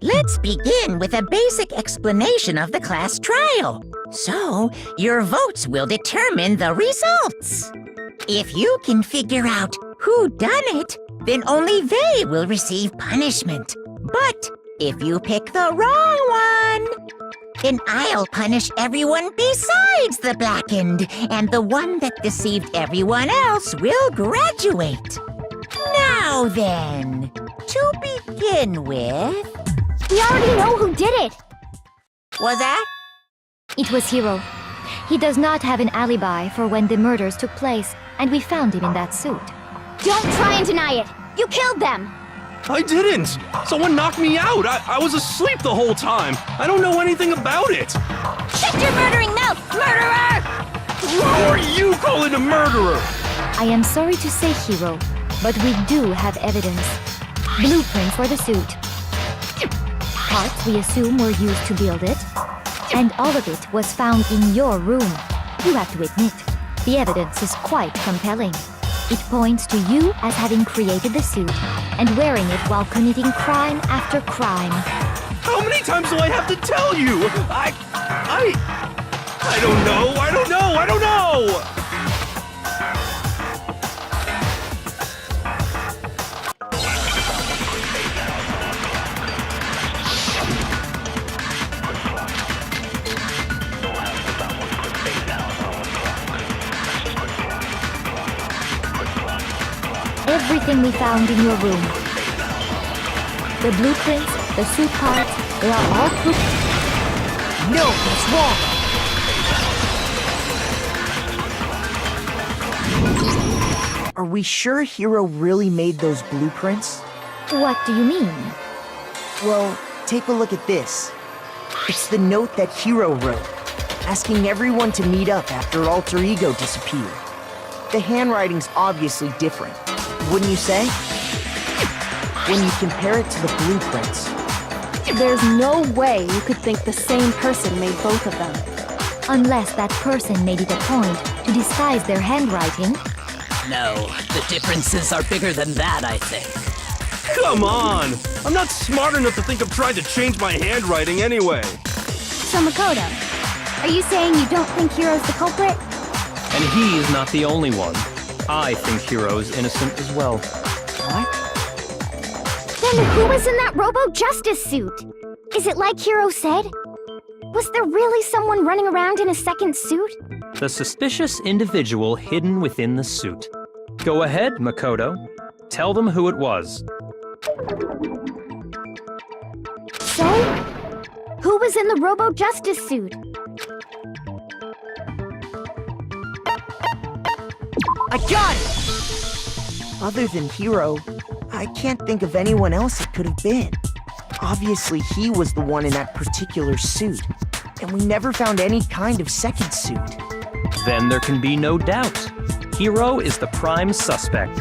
Let's begin with a basic explanation of the class trial. So, your votes will determine the results. If you can figure out who done it, then only they will receive punishment. But if you pick the wrong one, then I'll punish everyone besides the blackened, and the one that deceived everyone else will graduate. Now then, to begin with... We already know who did it! Was that? It was Hiro. He does not have an alibi for when the murders took place, and we found him in that suit. Don't try and deny it! You killed them! I didn't! Someone knocked me out! I was asleep the whole time! I don't know anything about it! Shut your murdering mouth, murderer! Who are you calling a murderer? I am sorry to say, Hiro, but we do have evidence. Blueprints for the suit. Parts we assume were used to build it. And all of it was found in your room. You have to admit, the evidence is quite compelling. It points to you as having created the suit and wearing it while committing crime after crime. How many times do I have to tell you? I don't know! Everything we found in your room. The blueprints, the suit parts, they are all proof. No, it's wrong. Are we sure Hiro really made those blueprints? What do you mean? Well, take a look at this. It's the note that Hiro wrote, asking everyone to meet up after Alter Ego disappeared. The handwriting's obviously different, wouldn't you say? When you compare it to the blueprints. There's no way you could think the same person made both of them. Unless that person made it a point to disguise their handwriting. No, the differences are bigger than that, I think. Come on! I'm not smart enough to think of trying to change my handwriting anyway. So Makoto, are you saying you don't think Hiro's the culprit? And he is not the only one. I think Hiro's innocent as well. What? Then who was in that Robo-Justice suit? Is it like Hiro said? Was there really someone running around in a second suit? The suspicious individual hidden within the suit. Go ahead, Makoto. Tell them who it was. So, who was in the Robo-Justice suit? I got it! Other than Hiro, I can't think of anyone else it could have been. Obviously, he was the one in that particular suit, and we never found any kind of second suit. Then there can be no doubt. Hiro is the prime suspect.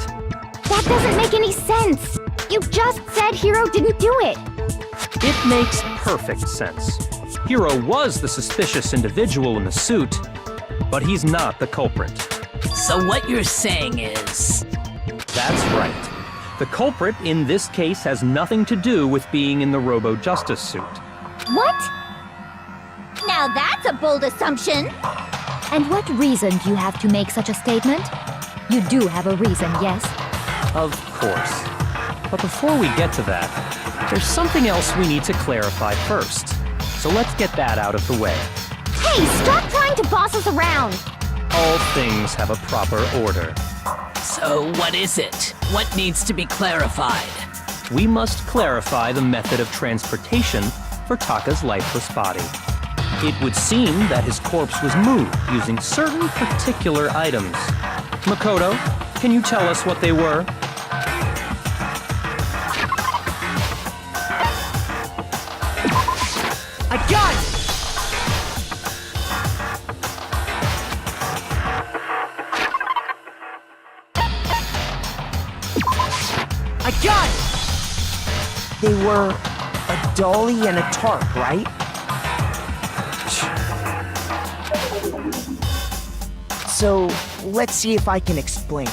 That doesn't make any sense! You just said Hiro didn't do it! It makes perfect sense. Hiro was the suspicious individual in the suit, but he's not the culprit. So what you're saying is... That's right. The culprit in this case has nothing to do with being in the Robo-Justice suit. What? Now that's a bold assumption! And what reason do you have to make such a statement? You do have a reason, yes? Of course. But before we get to that, there's something else we need to clarify first. So let's get that out of the way. Hey, stop trying to boss us around! All things have a proper order. So what is it? What needs to be clarified? We must clarify the method of transportation for Taka's lifeless body. It would seem that his corpse was moved using certain particular items. Makoto, can you tell us what they were? I got it! I got it! They were a dolly and a tarp, right? So, let's see if I can explain.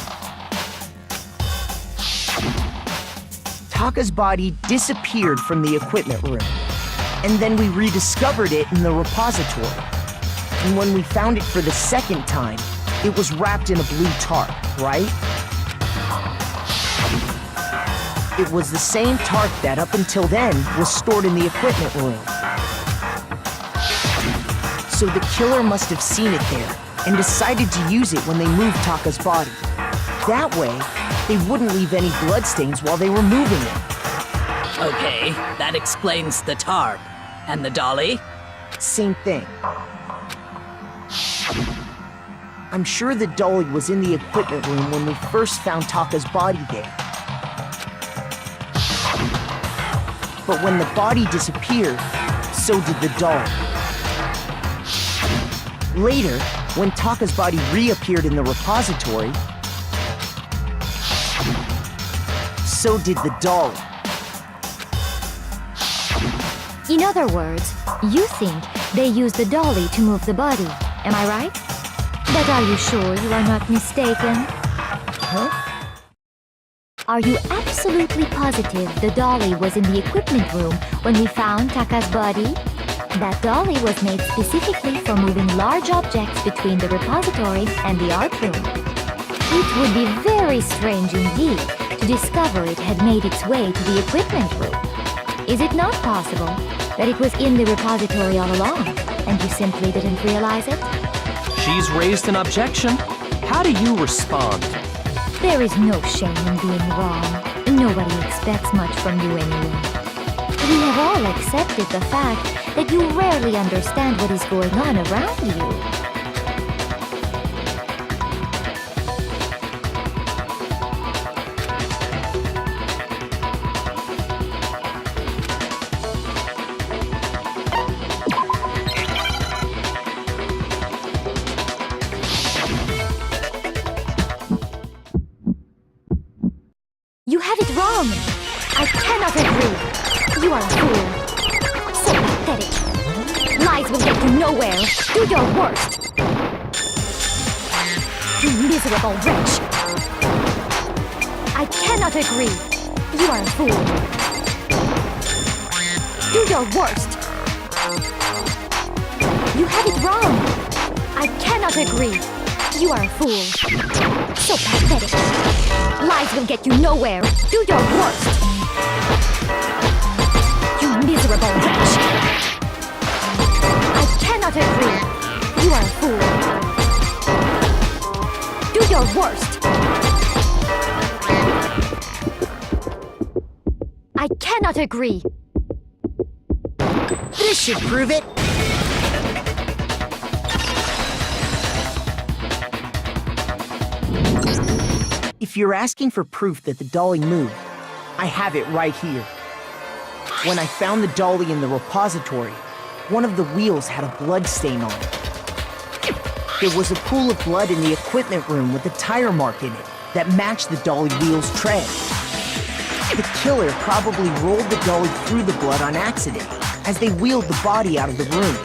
Taka's body disappeared from the equipment room, and then we rediscovered it in the repository. And when we found it for the second time, it was wrapped in a blue tarp, right? It was the same tarp that up until then was stored in the equipment room. So the killer must have seen it there and decided to use it when they moved Taka's body. That way, they wouldn't leave any bloodstains while they were moving it. Okay, that explains the tarp. And the dolly? Same thing. I'm sure the dolly was in the equipment room when we first found Taka's body there. But when the body disappeared, so did the dolly. Later, when Taka's body reappeared in the repository, so did the dolly. In other words, you think they used the dolly to move the body, am I right? But are you sure you are not mistaken? Huh? Are you absolutely positive the dolly was in the equipment room when we found Taka's body? That dolly was made specifically for moving large objects between the repository and the art room. It would be very strange indeed to discover it had made its way to the equipment room. Is it not possible that it was in the repository all along and you simply didn't realize it? She's raised an objection. How do you respond? There is no shame in being wrong. Nobody expects much from you anyway. We have all accepted the fact that you rarely understand what is going on around you. You have it wrong! I cannot agree! You are a fool! So pathetic! Lies will get you nowhere! Do your worst! You miserable wretch! I cannot agree! You are a fool! Do your worst! You have it wrong! I cannot agree! You are a fool! So pathetic! Lies will get you nowhere! Do your worst! You miserable wretch! I cannot agree! You are a fool! Do your worst! I cannot agree! This should prove it. If you're asking for proof that the dolly moved, I have it right here. When I found the dolly in the repository, one of the wheels had a blood stain on it. There was a pool of blood in the equipment room with a tire mark in it that matched the dolly wheel's tread. The killer probably rolled the dolly through the blood on accident as they wheeled the body out of the room.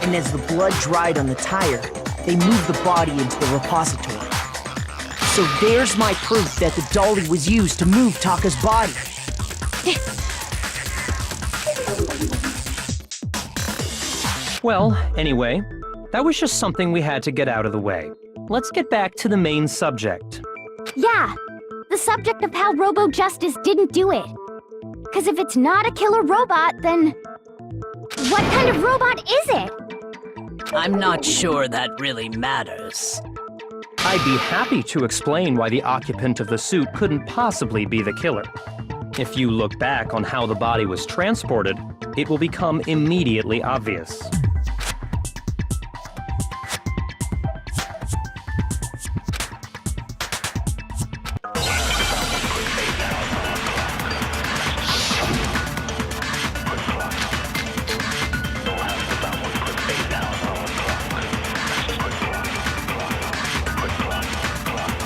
And as the blood dried on the tire, they moved the body into the repository. So there's my proof that the dolly was used to move Taka's body. Well, anyway, that was just something we had to get out of the way. Let's get back to the main subject. Yeah, the subject of how Robo-Justice didn't do it. Because if it's not a killer robot, then what kind of robot is it? I'm not sure that really matters. I'd be happy to explain why the occupant of the suit couldn't possibly be the killer. If you look back on how the body was transported, it will become immediately obvious.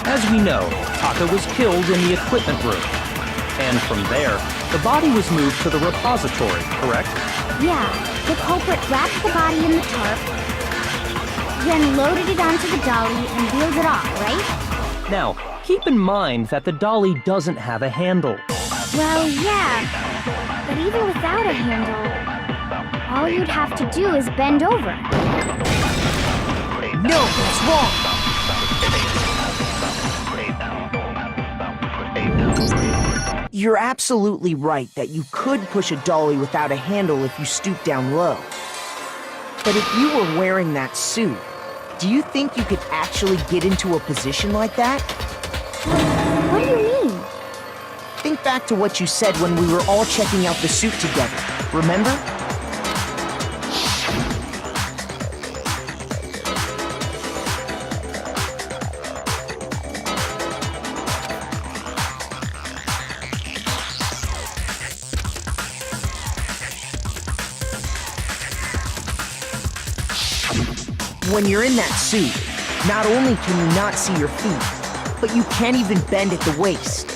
As we know, Taka was killed in the equipment room. And from there, the body was moved to the repository, correct? Yeah, the culprit wrapped the body in the tarp, then loaded it onto the dolly and wheeled it off, right? Now, keep in mind that the dolly doesn't have a handle. Well, yeah. But even without a handle, all you'd have to do is bend over. No, that's wrong. You're absolutely right that you could push a dolly without a handle if you stoop down low. But if you were wearing that suit, do you think you could actually get into a position like that? What do you mean? Think back to what you said when we were all checking out the suit together, remember? When you're in that suit, not only can you not see your feet, but you can't even bend at the waist.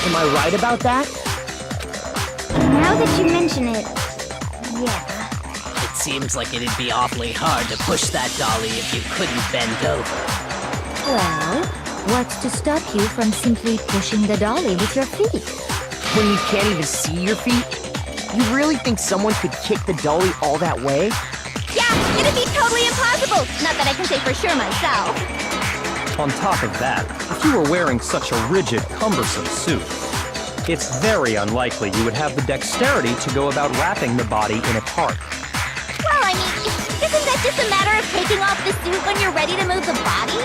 Am I right about that? Now that you mention it, yeah. It seems like it'd be awfully hard to push that dolly if you couldn't bend over. Well, what's to stop you from simply pushing the dolly with your feet? When you can't even see your feet? You really think someone could kick the dolly all that way? Yeah, it'd be totally impossible. Not that I can say for sure myself. On top of that, if you were wearing such a rigid, cumbersome suit, it's very unlikely you would have the dexterity to go about wrapping the body in a tarp. Well, I mean, isn't that just a matter of taking off the suit when you're ready to move the body?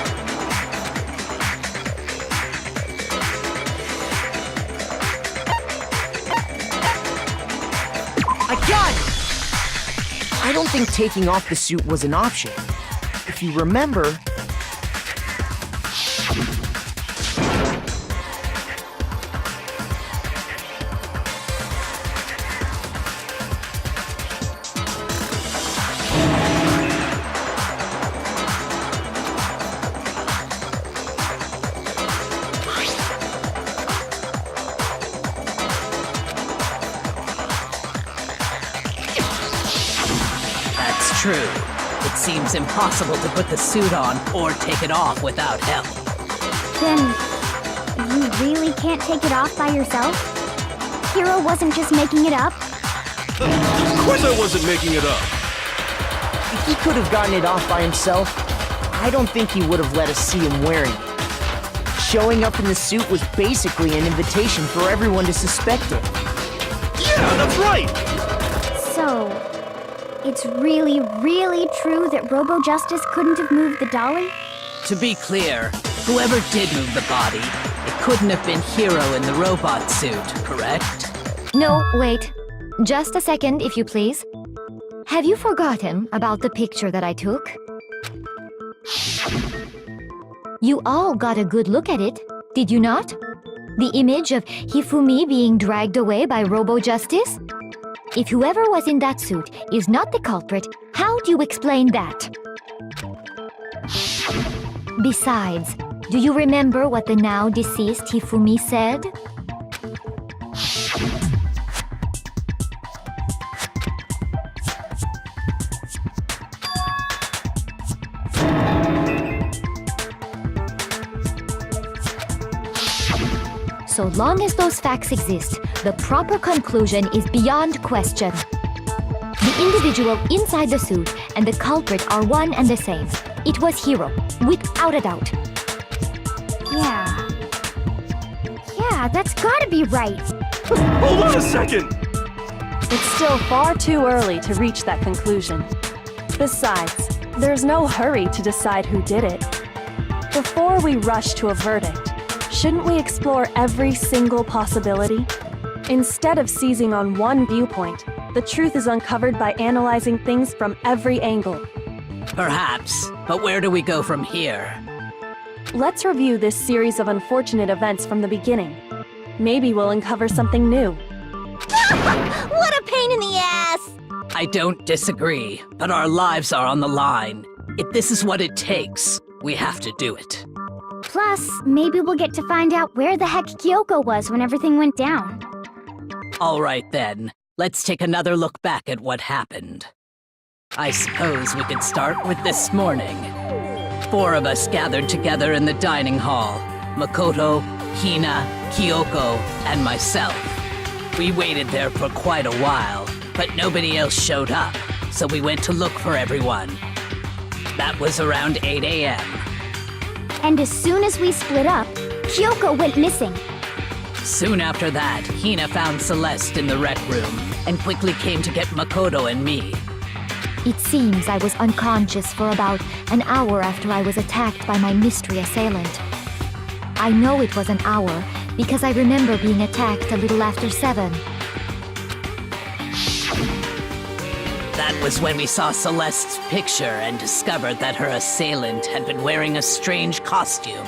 I got it! I don't think taking off the suit was an option. If you remember... That's true. It seems impossible to put the suit on or take it off without help. Then, you really can't take it off by yourself? Hiro wasn't just making it up? Of course I wasn't making it up. If he could have gotten it off by himself, I don't think he would have let us see him wearing it. Showing up in the suit was basically an invitation for everyone to suspect it. Yeah, that's right. So, it's really, really true that Robo Justice couldn't have moved the dolly? To be clear, whoever did move the body, it couldn't have been Hiro in the robot suit, correct? No, wait. Just a second, if you please. Have you forgotten about the picture that I took? You all got a good look at it, did you not? The image of Hifumi being dragged away by Robo Justice? If whoever was in that suit is not the culprit, how do you explain that? Besides, do you remember what the now deceased Hifumi said? So long as those facts exist, the proper conclusion is beyond question. The individual inside the suit and the culprit are one and the same. It was Hiro, without a doubt. Yeah, that's gotta be right. Hold on a second. It's still far too early to reach that conclusion. Besides, there's no hurry to decide who did it. Before we rush to a verdict, shouldn't we explore every single possibility? Instead of seizing on one viewpoint, the truth is uncovered by analyzing things from every angle. Perhaps, but where do we go from here? Let's review this series of unfortunate events from the beginning. Maybe we'll uncover something new. What a pain in the ass! I don't disagree, but our lives are on the line. If this is what it takes, we have to do it. Plus, maybe we'll get to find out where the heck Kyoko was when everything went down. All right then, let's take another look back at what happened. I suppose we could start with this morning. 4 of us gathered together in the dining hall. Makoto, Hina, Kyoko, and myself. We waited there for quite a while, but nobody else showed up, so we went to look for everyone. That was around 8 a.m. And as soon as we split up, Kyoko went missing. Soon after that, Hina found Celeste in the rec room and quickly came to get Makoto and me. It seems I was unconscious for about an hour after I was attacked by my mystery assailant. I know it was an hour because I remember being attacked a little after 7. That was when we saw Celeste's picture and discovered that her assailant had been wearing a strange costume.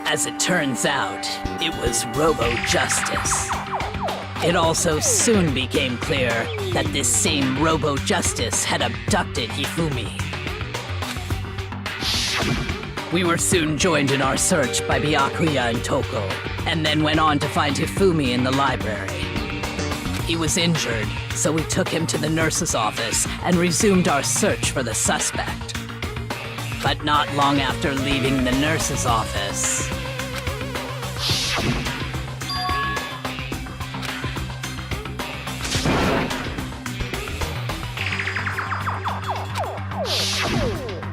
As it turns out, it was Robo-Justice. It also soon became clear that this same Robo-Justice had abducted Hifumi. We were soon joined in our search by Byakuya and Toko, and then went on to find Hifumi in the library. He was injured, so we took him to the nurse's office and resumed our search for the suspect. But not long after leaving the nurse's office,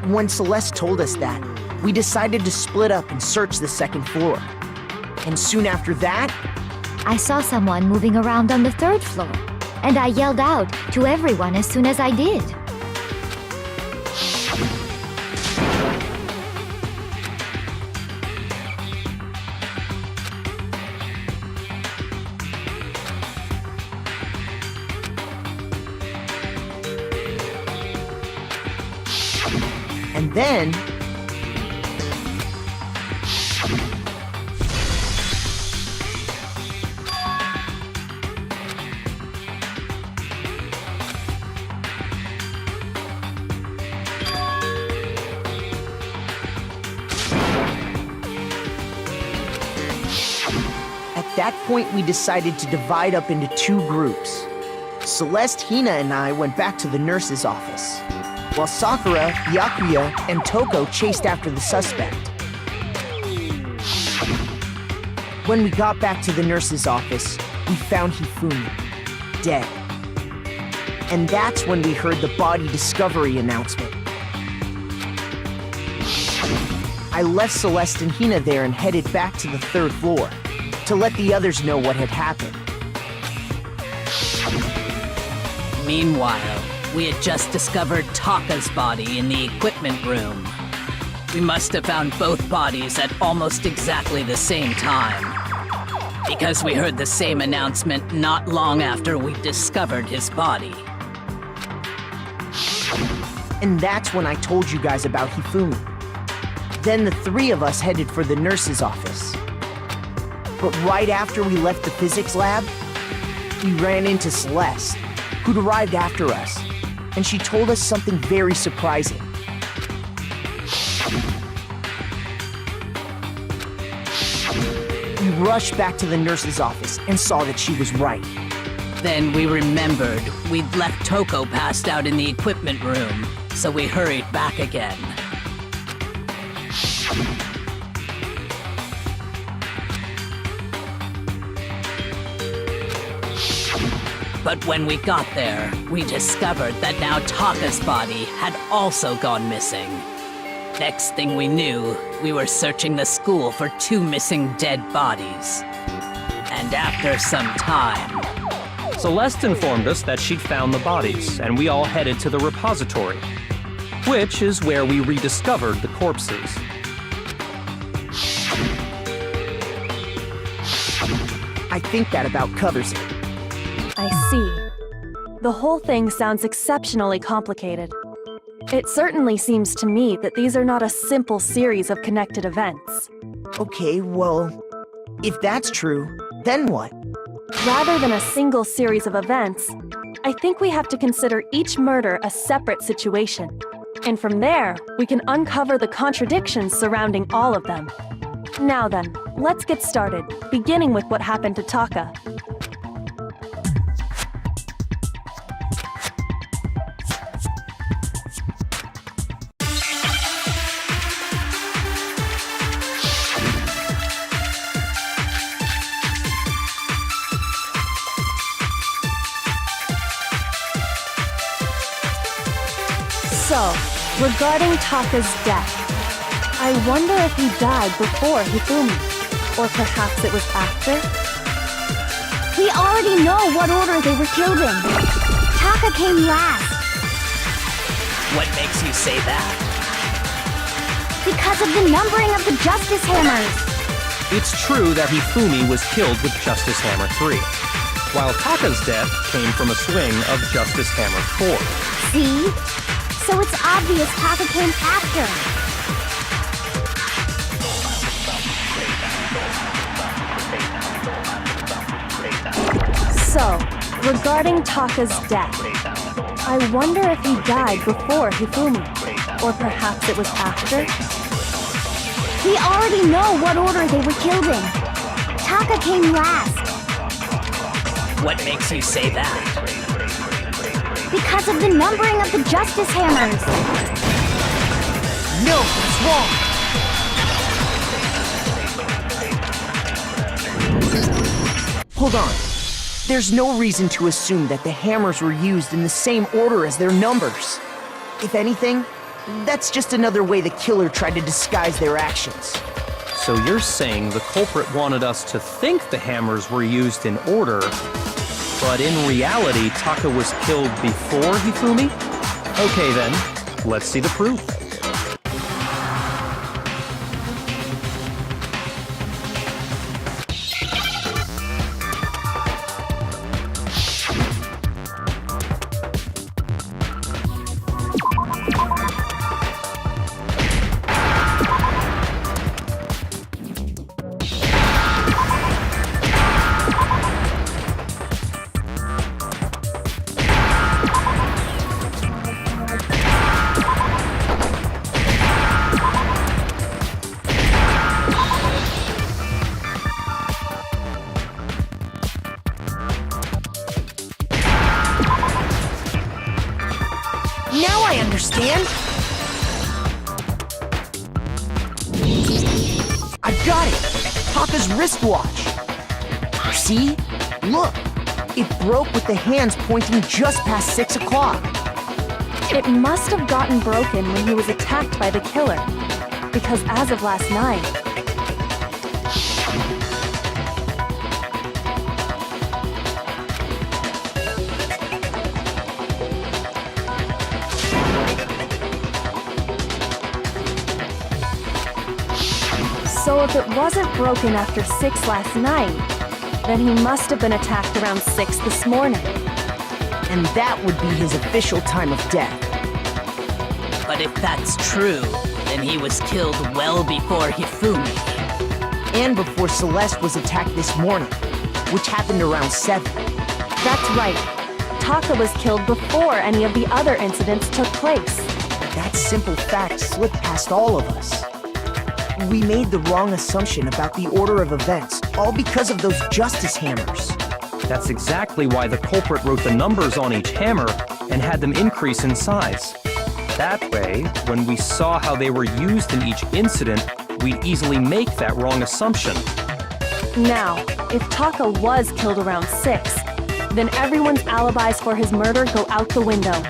When Celeste told us that, we decided to split up and search the second floor. And soon after that, I saw someone moving around on the 3rd floor, and I yelled out to everyone as soon as I did. and then... At that point, we decided to divide up into 2 groups. Celeste, Hina, and I went back to the nurse's office, while Sakura, Byakuya, and Toko chased after the suspect. When we got back to the nurse's office, we found Hifumi, dead. And that's when we heard the body discovery announcement. I left Celeste and Hina there and headed back to the 3rd floor to let the others know what had happened. Meanwhile, we had just discovered Taka's body in the equipment room. We must have found both bodies at almost exactly the same time, because we heard the same announcement not long after we discovered his body. And that's when I told you guys about Hifumi. Then the 3 of us headed for the nurse's office. But right after we left the physics lab, we ran into Celeste, who'd arrived after us, and she told us something very surprising. We rushed back to the nurse's office and saw that she was right. Then we remembered we'd left Toko passed out in the equipment room, so we hurried back again. But when we got there, we discovered that now Taka's body had also gone missing. Next thing we knew, we were searching the school for 2 missing dead bodies. And after some time... Celeste informed us that she'd found the bodies, and we all headed to the repository, which is where we rediscovered the corpses. I think that about covers it. I see. The whole thing sounds exceptionally complicated. It certainly seems to me that these are not a simple series of connected events. Okay, well, if that's true, then what? Rather than a single series of events, I think we have to consider each murder a separate situation. And from there, we can uncover the contradictions surrounding all of them. Now then, let's get started, beginning with what happened to Taka. So, regarding Taka's death, I wonder if he died before Hifumi, or perhaps it was after? We already know what order they were killed in. Taka came last What makes you say that? because of the numbering of the Justice Hammers. It's true that Hifumi was killed with Justice Hammer 3, while Taka's death came from a swing of Justice Hammer 4. See? So it's obvious Taka came after. So, regarding Taka's death, I wonder if he died before Hifumi, or perhaps it was after? We already know what order they were killed in. Taka came last What makes you say that? because of the numbering of the Justice Hammers. No, it's wrong. Hold on. There's no reason to assume that the hammers were used in the same order as their numbers. If anything, that's just another way the killer tried to disguise their actions. So you're saying the culprit wanted us to think the hammers were used in order, but in reality, Taka was killed before Hifumi? Okay then, let's see the proof. Now I understand. I've got it. Taka's wristwatch. See? Look. It broke with the hands pointing just past 6 o'clock. It must have gotten broken when he was attacked by the killer, because as of last night, so if it wasn't broken after 6 last night, then he must have been attacked around 6 this morning. And that would be his official time of death. But if that's true, then he was killed well before Hifumi. And before Celeste was attacked this morning, which happened around 7. That's right. Taka was killed before any of the other incidents took place. That simple fact slipped past all of us. We made the wrong assumption about the order of events, all because of those Justice Hammers. That's exactly why the culprit wrote the numbers on each hammer and had them increase in size. That way, when we saw how they were used in each incident, we'd easily make that wrong assumption. Now, if Taka was killed around 6, then everyone's alibis for his murder go out the window.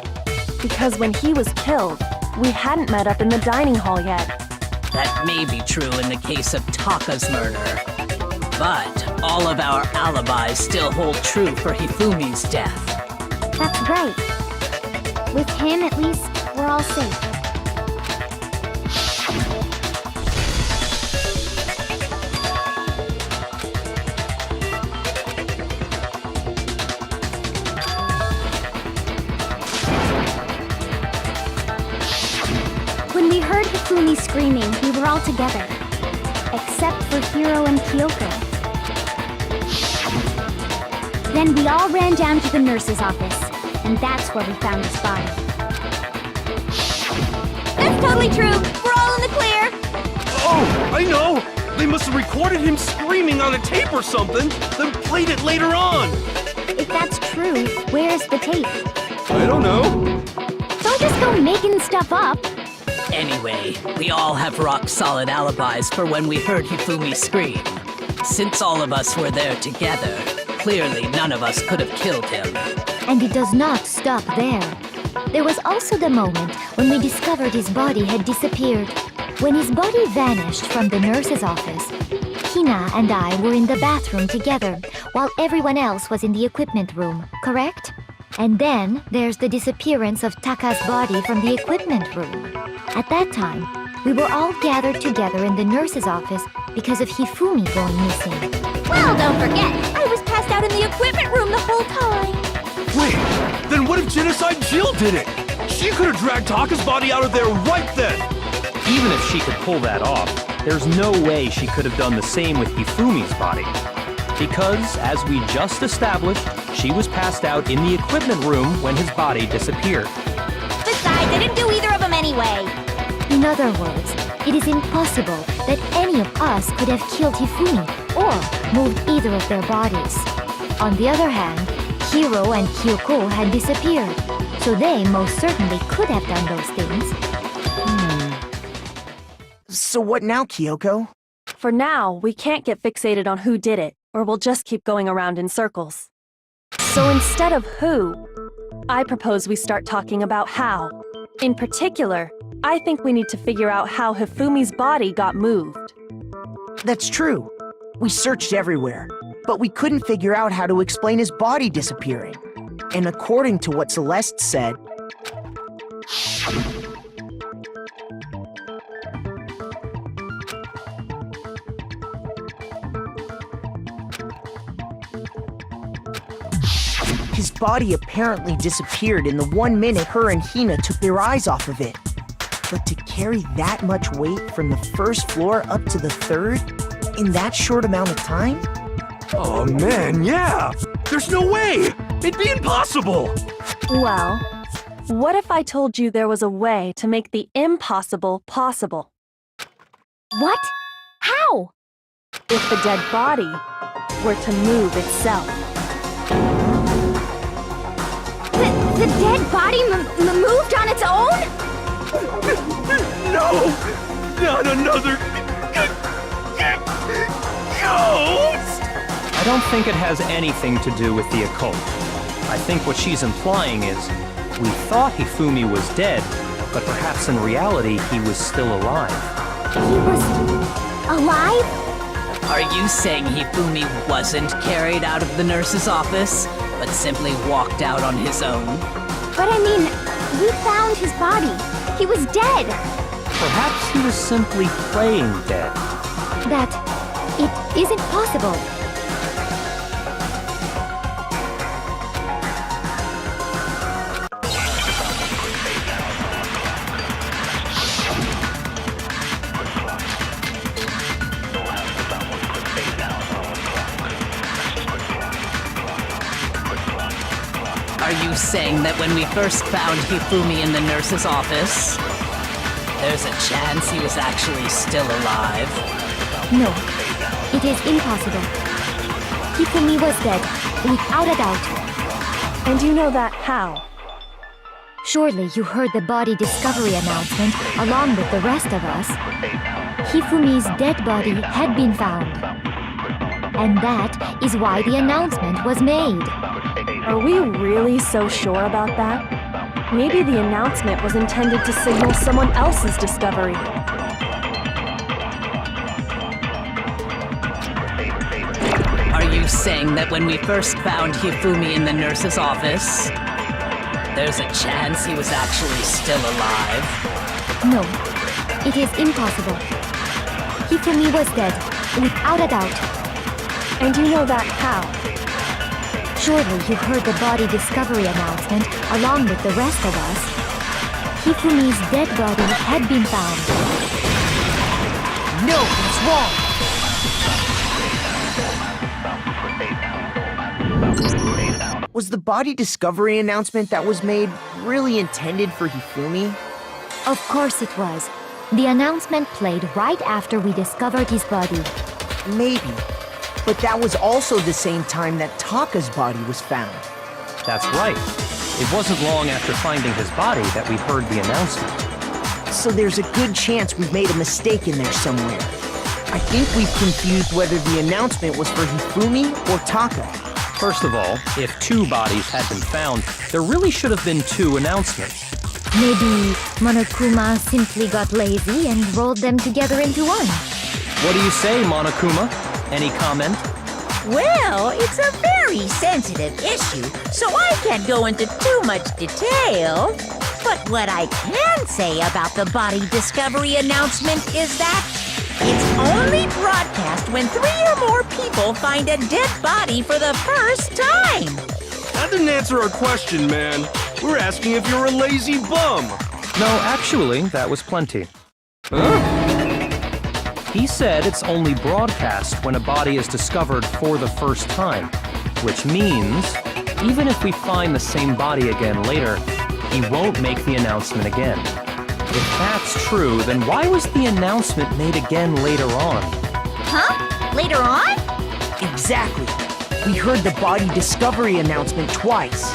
Because when he was killed, we hadn't met up in the dining hall yet. That may be true in the case of Taka's murder. But all of our alibis still hold true for Hifumi's death. That's right. With him, at least, we're all safe. When we heard Hifumi screaming, we were all together. Except for Hiro and Kyoko. Then we all ran down to the nurse's office, and that's where we found his body. That's totally true! We're all in the clear! Oh, I know! They must have recorded him screaming on a tape or something, then played it later on! If that's true, where's the tape? I don't know. Don't just go making stuff up! Anyway, we all have rock-solid alibis for when we heard Hifumi scream. Since all of us were there together, clearly none of us could have killed him. And it does not stop there. There was also the moment when we discovered his body had disappeared. When his body vanished from the nurse's office, Hina and I were in the bathroom together while everyone else was in the equipment room, correct? And then there's the disappearance of Taka's body from the equipment room. At that time, we were all gathered together in the nurse's office because of Hifumi going missing. Well, don't forget, I was passed out in the equipment room the whole time. Wait, then what if Genocide Jill did it? She could have dragged Taka's body out of there right then! Even if she could pull that off, there's no way she could have done the same with Hifumi's body. Because, as we just established, she was passed out in the equipment room when his body disappeared. Besides, I didn't do either of them anyway. In other words, it is impossible that any of us could have killed Hifumi or moved either of their bodies. On the other hand, Hiro and Kyoko had disappeared, so they most certainly could have done those things. So what now, Kyoko? For now, we can't get fixated on who did it, or we'll just keep going around in circles. So instead of who, I propose we start talking about how. In particular, I think we need to figure out how Hifumi's body got moved. That's true. We searched everywhere, but we couldn't figure out how to explain his body disappearing. And according to what Celeste said, his body apparently disappeared in the 1 minute her and Hina took their eyes off of it. But to carry that much weight from the first floor up to the third in that short amount of time? Oh man, yeah! There's no way! It'd be impossible! Well, what if I told you there was a way to make the impossible possible? What? How? If the dead body were to move itself. The dead body moved on its own? No! Not another... ghost! I don't think it has anything to do with the occult. I think what she's implying is, we thought Hifumi was dead, but perhaps in reality he was still alive. He was alive? Are you saying Hifumi wasn't carried out of the nurse's office, but simply walked out on his own? But I mean, we found his body. He was dead. Perhaps he was simply playing dead. That it isn't possible. Are you saying that when we first found Hifumi in the nurse's office, there's a chance he was actually still alive? No, it is impossible. Hifumi was dead, without a doubt. And you know that how? Surely you heard the body discovery announcement along with the rest of us. Hifumi's dead body had been found. And that is why the announcement was made. Are we really so sure about that? Maybe the announcement was intended to signal someone else's discovery. Are you saying that when we first found Hifumi in the nurse's office, there's a chance he was actually still alive? No, it is impossible. Hifumi was dead, without a doubt. And you know that how? Surely you heard the body discovery announcement along with the rest of us. Hifumi's dead body had been found. no, it's wrong! Was the body discovery announcement that was made really intended for Hifumi? Of course it was. The announcement played right after we discovered his body. Maybe. But that was also the same time that Taka's body was found. That's right. It wasn't long after finding his body that we heard the announcement. So there's a good chance we've made a mistake in there somewhere. I think we've confused whether the announcement was for Hifumi or Taka. First of all, if 2 bodies had been found, there really should have been 2 announcements. Maybe Monokuma simply got lazy and rolled them together into one. What do you say, Monokuma? Any comment? Well, it's a very sensitive issue, so I can't go into too much detail. But what I can say about the body discovery announcement is that it's only broadcast when 3 or more people find a dead body for the first time. That didn't answer our question, man. We're asking if you're a lazy bum. No, actually, that was plenty. He said it's only broadcast when a body is discovered for the first time, which means even if we find the same body again later, he won't make the announcement again. If that's true, then why was the announcement made again later on? Huh? Later on? Exactly. We heard the body discovery announcement twice.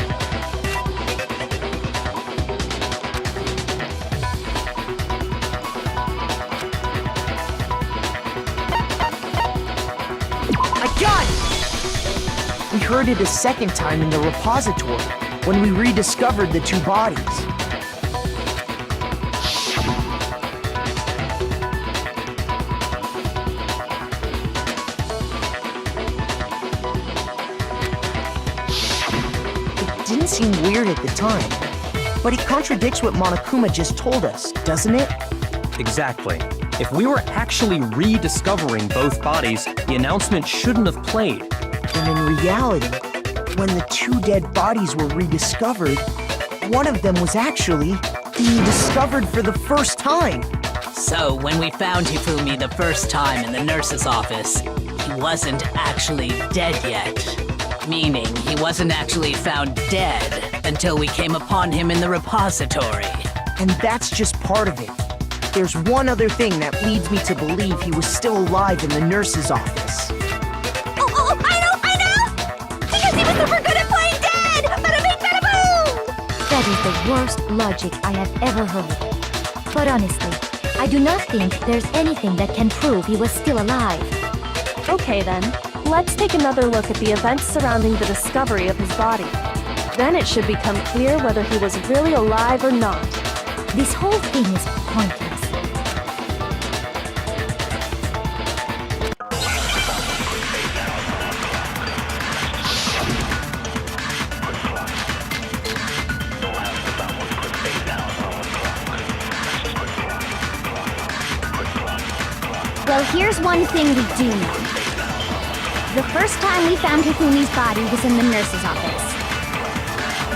I got it! We heard it a second time in the repository, when we rediscovered the 2 bodies. It didn't seem weird at the time, but it contradicts what Monokuma just told us, doesn't it? Exactly. If we were actually rediscovering both bodies, the announcement shouldn't have played. And in reality, when the 2 dead bodies were rediscovered, one of them was actually being discovered for the first time. So, when we found Hifumi the first time in the nurse's office, he wasn't actually dead yet. Meaning, he wasn't actually found dead until we came upon him in the repository. And that's just part of it. There's one other thing that leads me to believe he was still alive in the nurse's office. Oh, I know! Because he was super good at playing dead! Bada bing, bada boom! That is the worst logic I have ever heard. But honestly, I do not think there's anything that can prove he was still alive. Okay then, let's take another look at the events surrounding the discovery of his body. Then it should become clear whether he was really alive or not. This whole thing is pointless. Well, here's one thing we do know. The first time we found Hifumi's body was in the nurse's office.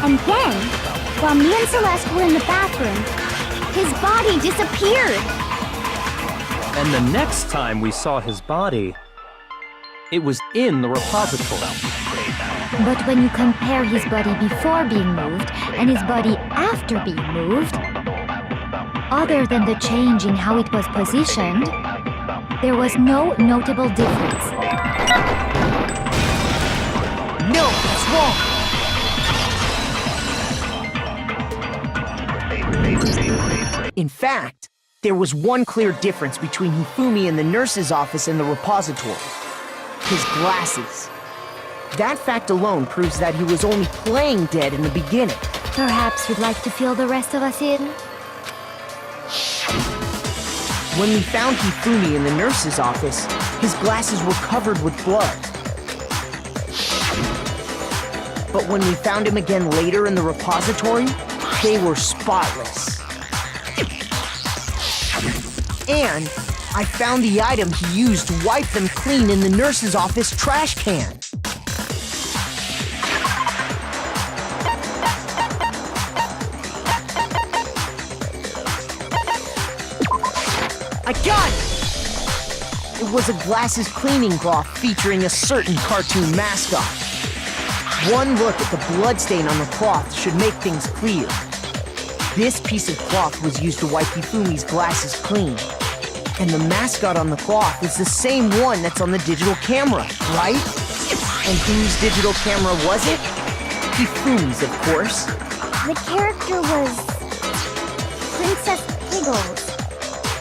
And then, while me and Celeste were in the bathroom, his body disappeared. And the next time we saw his body, it was in the repository. But when you compare his body before being moved and his body after being moved, other than the change in how it was positioned, there was no notable difference. No, that's wrong! In fact, there was one clear difference between Hifumi in the nurse's office and the repository. His glasses. That fact alone proves that he was only playing dead in the beginning. Perhaps you'd like to fill the rest of us in? When we found Hifumi in the nurse's office, his glasses were covered with blood. But when we found him again later in the repository, they were spotless. And I found the item he used to wipe them clean in the nurse's office trash can. I got it! It was a glasses cleaning cloth featuring a certain cartoon mascot. One look at the bloodstain on the cloth should make things clear. This piece of cloth was used to wipe Hifumi's glasses clean. And the mascot on the cloth is the same one that's on the digital camera, right? And whose digital camera was it? Hifumi's, of course. The character was Princess Piggles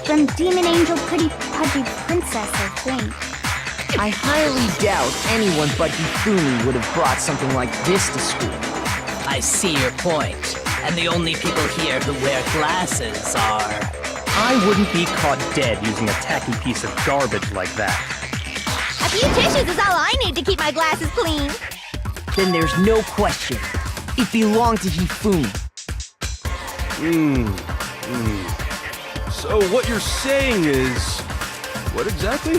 from Demon Angel Pretty Pudgy Princess, I think. I highly doubt anyone but Hifumi would have brought something like this to school. I see your point. And the only people here who wear glasses are... I wouldn't be caught dead using a tacky piece of garbage like that. A few tissues is all I need to keep my glasses clean. Then there's no question. It belonged to Hifumi. So what you're saying is... What exactly?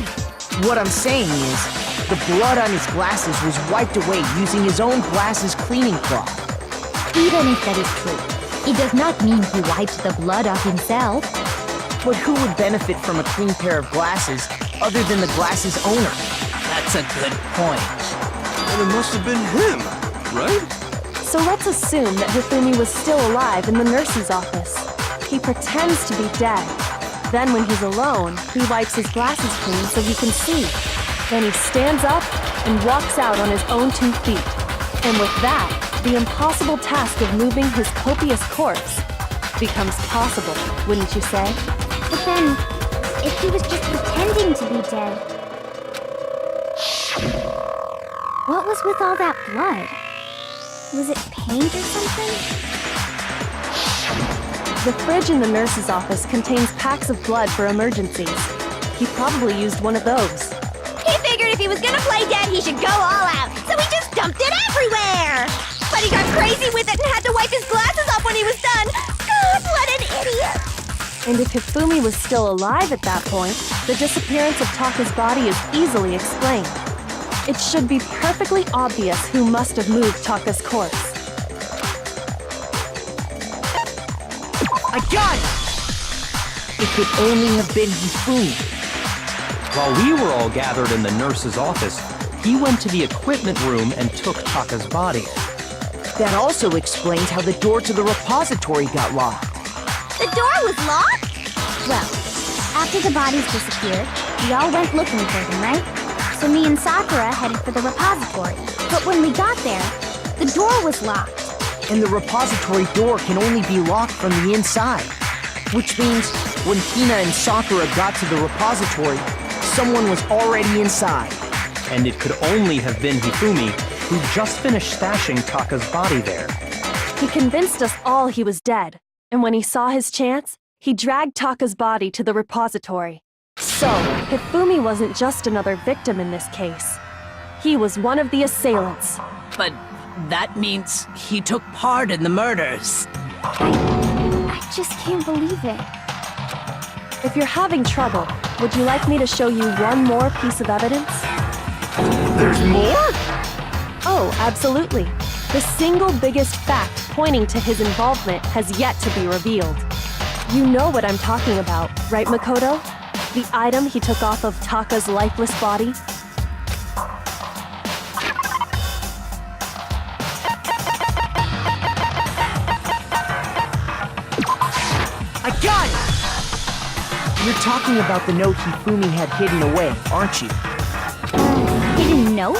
What I'm saying is, the blood on his glasses was wiped away using his own glasses cleaning cloth. Even if that is true, it does not mean he wiped the blood off himself. But who would benefit from a clean pair of glasses other than the glasses owner? That's a good point. And it must have been him, right? So let's assume that Hifumi was still alive in the nurse's office. He pretends to be dead. Then when he's alone, he wipes his glasses clean so he can see. Then he stands up and walks out on his own 2 feet. And with that, the impossible task of moving his copious corpse becomes possible, wouldn't you say? But then, if he was just pretending to be dead, what was with all that blood? Was it paint or something? The fridge in the nurse's office contains packs of blood for emergencies. He probably used one of those. He figured if he was gonna play dead, he should go all out, so he just dumped it everywhere! But he got crazy with it and had to wipe his glasses off when he was done! God, what an idiot! And if Hifumi was still alive at that point, the disappearance of Taka's body is easily explained. It should be perfectly obvious who must have moved Taka's corpse. I got it! It could only have been Hifumi. While we were all gathered in the nurse's office, he went to the equipment room and took Taka's body. That also explains how the door to the repository got locked. The door was locked? Well, after the bodies disappeared, we all went looking for them, right? So me and Sakura headed for the repository. But when we got there, the door was locked. And the repository door can only be locked from the inside. Which means when Hina and Sakura got to the repository, someone was already inside. And it could only have been Hifumi, who just finished stashing Taka's body there. He convinced us all he was dead, and when he saw his chance, he dragged Taka's body to the repository. So, Hifumi wasn't just another victim in this case. He was one of the assailants. But that means he took part in the murders. I just can't believe it. If you're having trouble, would you like me to show you one more piece of evidence? There's more? Oh, absolutely. The single biggest fact pointing to his involvement has yet to be revealed. You know what I'm talking about, right, Makoto? The item he took off of Taka's lifeless body? I got it! You're talking about the note Hifumi had hidden away, aren't you? Hidden note?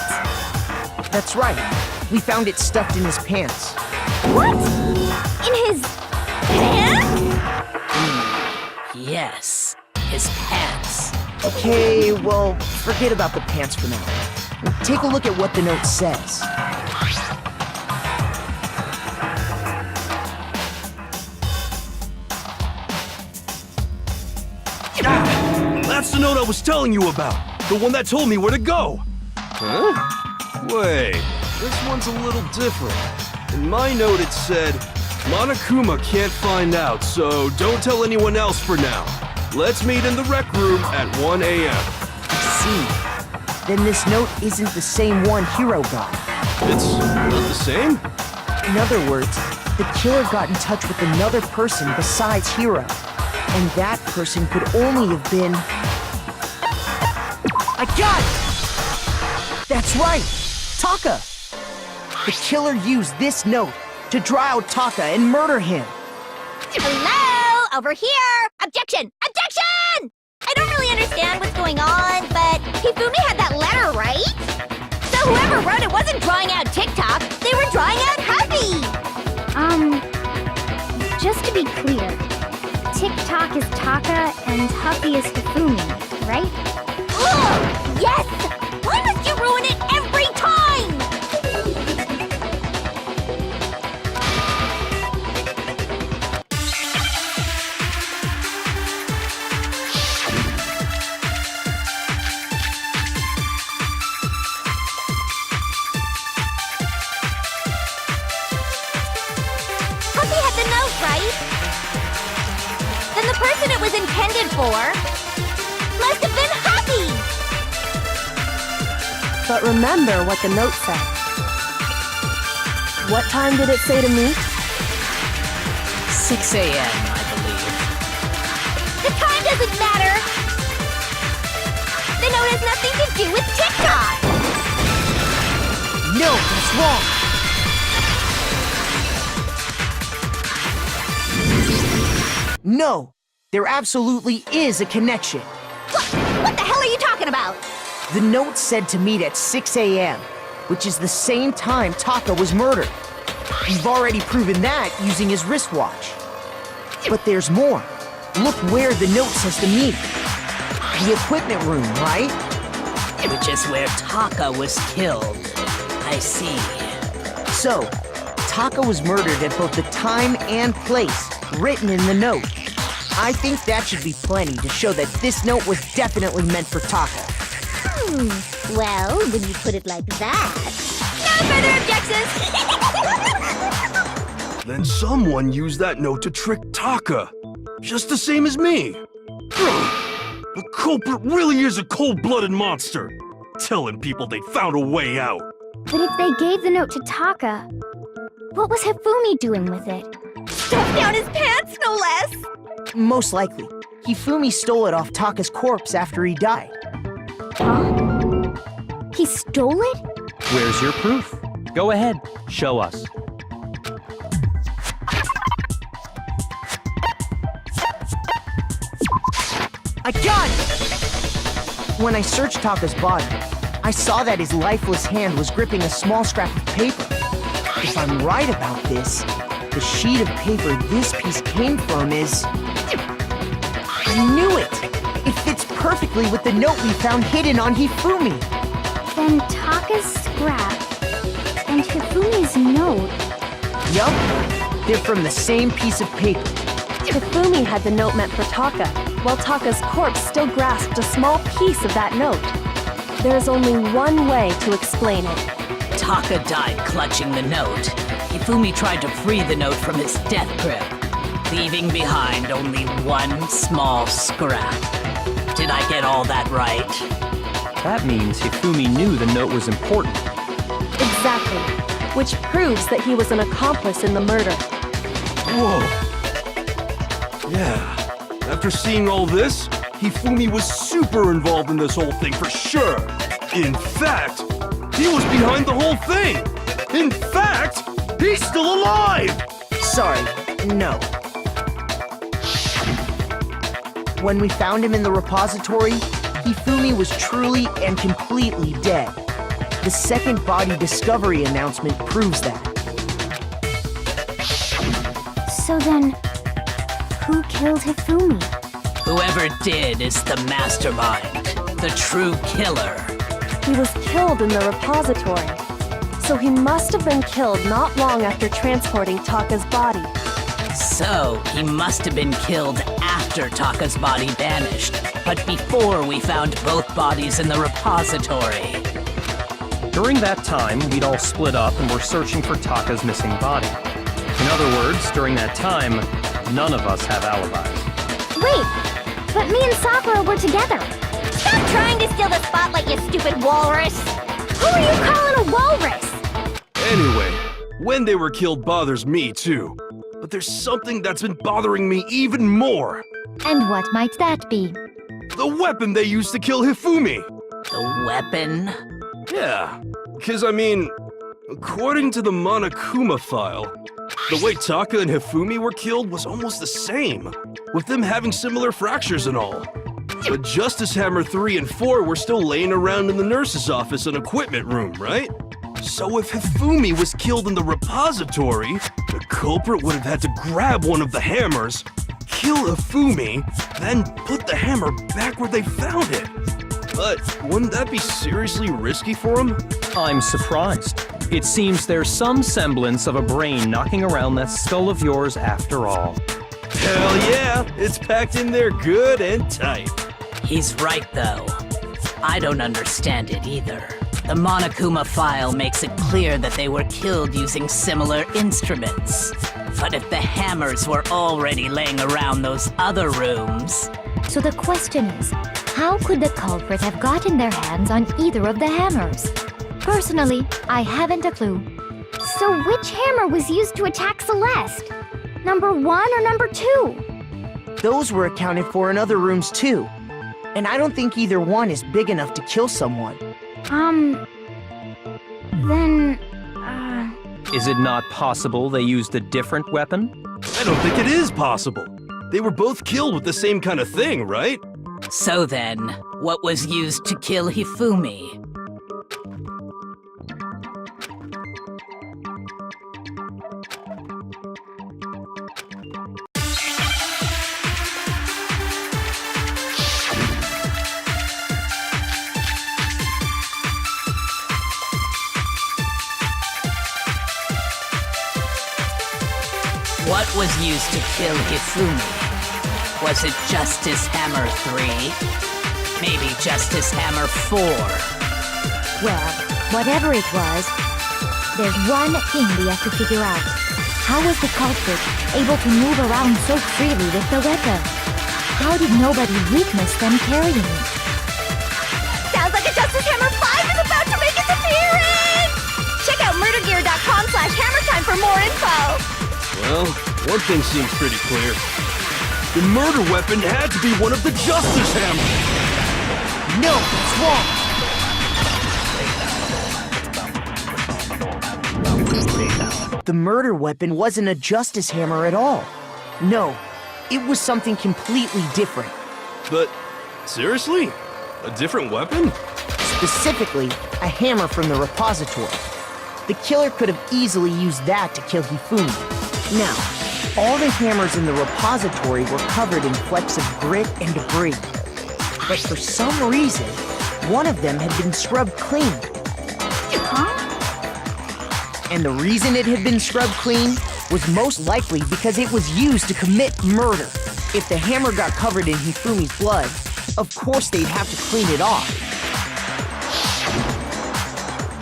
That's right. We found it stuffed in his pants. What? In his pants? Yes, his pants. Okay, well, forget about the pants for now. Take a look at what the note says. That's the note I was telling you about. The one that told me where to go. Huh? Wait, this one's a little different. In my note it said, Monokuma can't find out, so don't tell anyone else for now. Let's meet in the rec room at 1 a.m. I see. Then this note isn't the same one Hiro got. It's not the same? In other words, the killer got in touch with another person besides Hiro. And that person could only have been... I got it! That's right! Taka! The killer used this note to draw out Taka and murder him. Hello? Over here! Objection! Objection! I don't really understand what's going on, but Hifumi had that letter, right? So whoever wrote it wasn't drawing out TikTok, they were drawing out Happy! Just to be clear, TikTok is Taka and Huffy is Hifumi, right? Ugh! Yes! intended for. Must have been Happy! But remember what the note said. What time did it say to meet? 6 a.m., I believe. The time doesn't matter! The note has nothing to do with TikTok! No, that's wrong! No, there absolutely is a connection. What the hell are you talking about? The note said to meet at 6 a.m., which is the same time Taka was murdered. We've already proven that using his wristwatch. But there's more. Look where the note says to meet. The equipment room, right? Which is where Taka was killed. I see. So, Taka was murdered at both the time and place written in the note. I think that should be plenty to show that this note was definitely meant for Taka. Well, when you put it like that... No further objections! Then someone used that note to trick Taka. Just the same as me. The culprit really is a cold-blooded monster. Telling people they found a way out. But if they gave the note to Taka, what was Hifumi doing with it? Stuffed down his pants, no less! Most likely, Hifumi stole it off Taka's corpse after he died. Huh? He stole it? Where's your proof? Go ahead, show us. I got it! When I searched Taka's body, I saw that his lifeless hand was gripping a small scrap of paper. If I'm right about this, the sheet of paper this piece came from is... I knew it! It fits perfectly with the note we found hidden on Hifumi. Then Taka's scrap and Hifumi's note. Yup, they're from the same piece of paper. Hifumi had the note meant for Taka, while Taka's corpse still grasped a small piece of that note. There's only one way to explain it. Taka died clutching the note. Hifumi tried to free the note from his death grip, leaving behind only one small scrap. Did I get all that right? That means Hifumi knew the note was important. Exactly. Which proves that he was an accomplice in the murder. Whoa. Yeah. After seeing all this, Hifumi was super involved in this whole thing for sure. In fact, he was behind the whole thing. In fact, he's still alive! Sorry, no. When we found him in the repository, Hifumi was truly and completely dead. The second body discovery announcement proves that. So then, who killed Hifumi? Whoever did is the mastermind, the true killer. He was killed in the repository. So he must have been killed not long after transporting Taka's body. So, he must have been killed after Taka's body vanished, but before we found both bodies in the repository. During that time, we'd all split up and were searching for Taka's missing body. In other words, during that time, none of us have alibis. Wait, but me and Sakura were together. Stop trying to steal the spotlight, you stupid walrus! Who are you calling a walrus? Anyway, when they were killed bothers me too. But there's something that's been bothering me even more. And what might that be? The weapon they used to kill Hifumi. The weapon? Yeah, because I mean, according to the Monokuma file, the way Taka and Hifumi were killed was almost the same, with them having similar fractures and all. But Justice Hammer 3 and 4 were still laying around in the nurse's office and equipment room, right? So if Hifumi was killed in the repository, the culprit would have had to grab one of the hammers, kill Hifumi, then put the hammer back where they found it. But wouldn't that be seriously risky for him? I'm surprised. It seems there's some semblance of a brain knocking around that skull of yours after all. Hell yeah, it's packed in there good and tight. He's right, though. I don't understand it either. The Monokuma file makes it clear that they were killed using similar instruments. But if the hammers were already laying around those other rooms... So the question is, how could the culprit have gotten their hands on either of the hammers? Personally, I haven't a clue. So which hammer was used to attack Celeste? Number 1 or number 2? Those were accounted for in other rooms too. And I don't think either one is big enough to kill someone. Then, Is it not possible they used a different weapon? I don't think it is possible. They were both killed with the same kind of thing, right? So then, what was used to kill Hifumi? What was used to kill Hifumi? Was it Justice Hammer 3? Maybe Justice Hammer 4? Well, whatever it was, there's one thing we have to figure out. How was the culprit able to move around so freely with the weapon? How did nobody witness them carrying it? sounds like a Justice Hammer 5 is about to make its appearance! Check out murdergear.com/hammertime for more info! Well, one thing seems pretty clear. The murder weapon had to be one of the Justice Hammers! No, it's wrong! The murder weapon wasn't a Justice Hammer at all. No, it was something completely different. But, seriously? A different weapon? Specifically, a hammer from the repository. The killer could have easily used that to kill Hifumi. Now, all the hammers in the repository were covered in flecks of grit and debris. But for some reason, one of them had been scrubbed clean. And the reason it had been scrubbed clean was most likely because it was used to commit murder. If the hammer got covered in Hifumi's blood, of course they'd have to clean it off.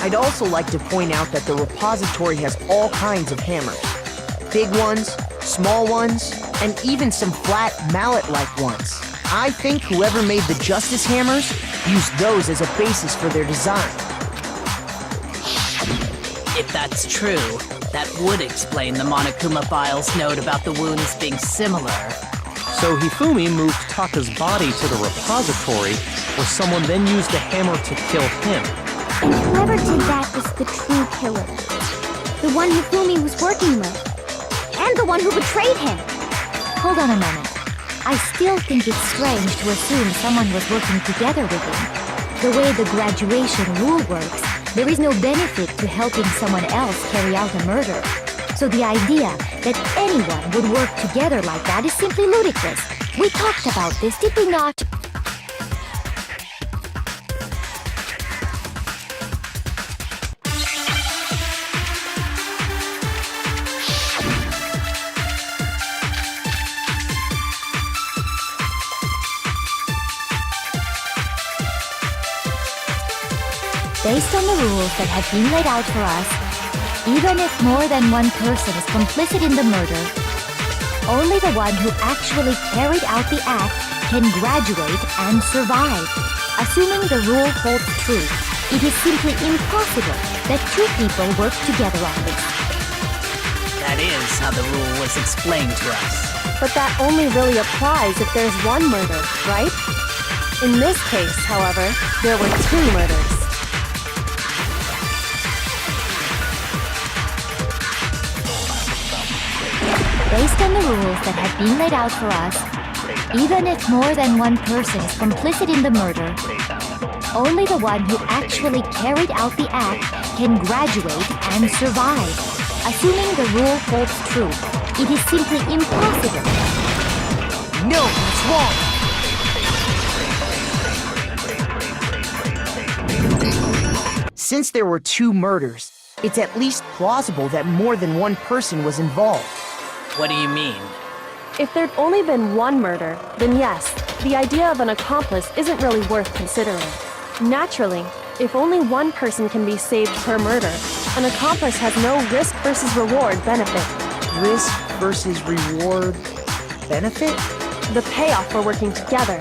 I'd also like to point out that the repository has all kinds of hammers. Big ones, small ones, and even some flat mallet-like ones. I think whoever made the Justice Hammers used those as a basis for their design. If that's true, that would explain the Monokuma file's note about the wounds being similar. So Hifumi moved Taka's body to the repository, where someone then used the hammer to kill him. And whoever did that was the true killer. The one Hifumi was working with. And the one who betrayed him. Hold on a moment. I still think it's strange to assume someone was working together with him. The way the graduation rule works, there is no benefit to helping someone else carry out a murder. So the idea that anyone would work together like that is simply ludicrous. We talked about this, did we not? Based on the rules that have been laid out for us, even if more than one person is complicit in the murder, only the one who actually carried out the act can graduate and survive. Assuming the rule holds true, it is simply impossible that two people work together on this. That is how the rule was explained to us. But that only really applies if there's one murder, right? In this case, however, there were two murders. Based on the rules that have been laid out for us, even if more than one person is complicit in the murder, only the one who actually carried out the act can graduate and survive. Assuming the rule holds true, it is simply impossible. No, it's wrong! Since there were two murders, it's at least plausible that more than one person was involved. What do you mean? If there'd only been one murder, then yes, the idea of an accomplice isn't really worth considering. Naturally, if only one person can be saved per murder, an accomplice has no risk versus reward benefit. Risk versus reward benefit? The payoff for working together.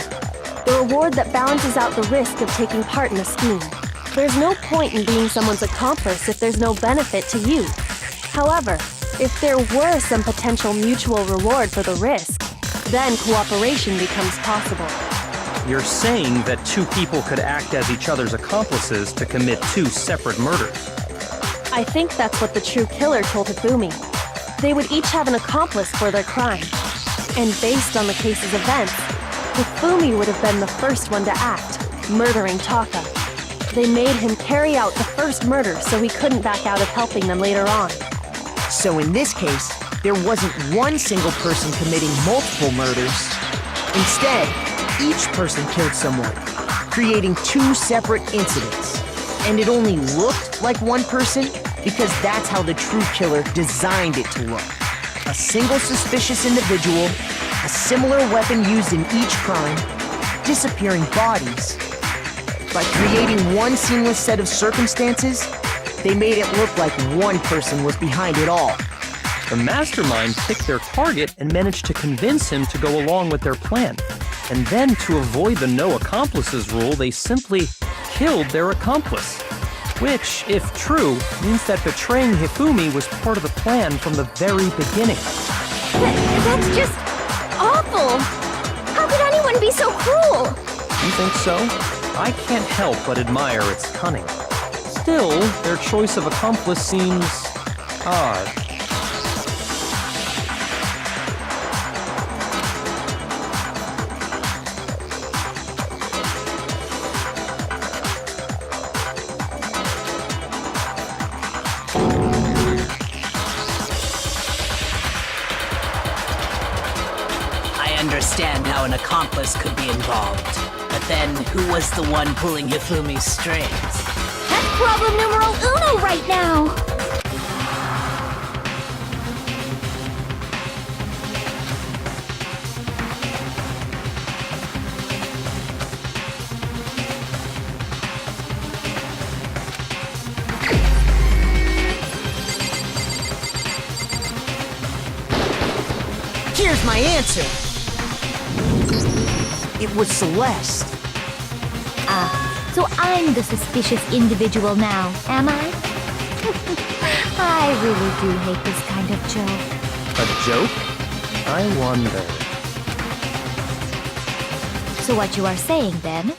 The reward that balances out the risk of taking part in a scheme. There's no point in being someone's accomplice if there's no benefit to you. However, if there were some potential mutual reward for the risk, then cooperation becomes possible. You're saying that two people could act as each other's accomplices to commit two separate murders. I think that's what the true killer told Hifumi. They would each have an accomplice for their crime. And based on the case's events, Hifumi would have been the first one to act, murdering Taka. They made him carry out the first murder so he couldn't back out of helping them later on. So in this case, there wasn't one single person committing multiple murders. Instead, each person killed someone, creating two separate incidents. And it only looked like one person because that's how the true killer designed it to look. A single suspicious individual, a similar weapon used in each crime, disappearing bodies. By creating one seamless set of circumstances, they made it look like one person was behind it all. The mastermind picked their target and managed to convince him to go along with their plan. And then, to avoid the no accomplices rule, they simply killed their accomplice. Which, if true, means that betraying Hifumi was part of the plan from the very beginning. That's just awful! How could anyone be so cruel? You think so? I can't help but admire its cunning. Still, their choice of accomplice seems odd. I understand how an accomplice could be involved. But then, who was the one pulling Hifumi's strings? That's problem numero uno right now! Here's my answer. It was Celeste. So I'm the suspicious individual now, am I? I really do hate this kind of joke. A joke? I wonder. So what you are saying, then,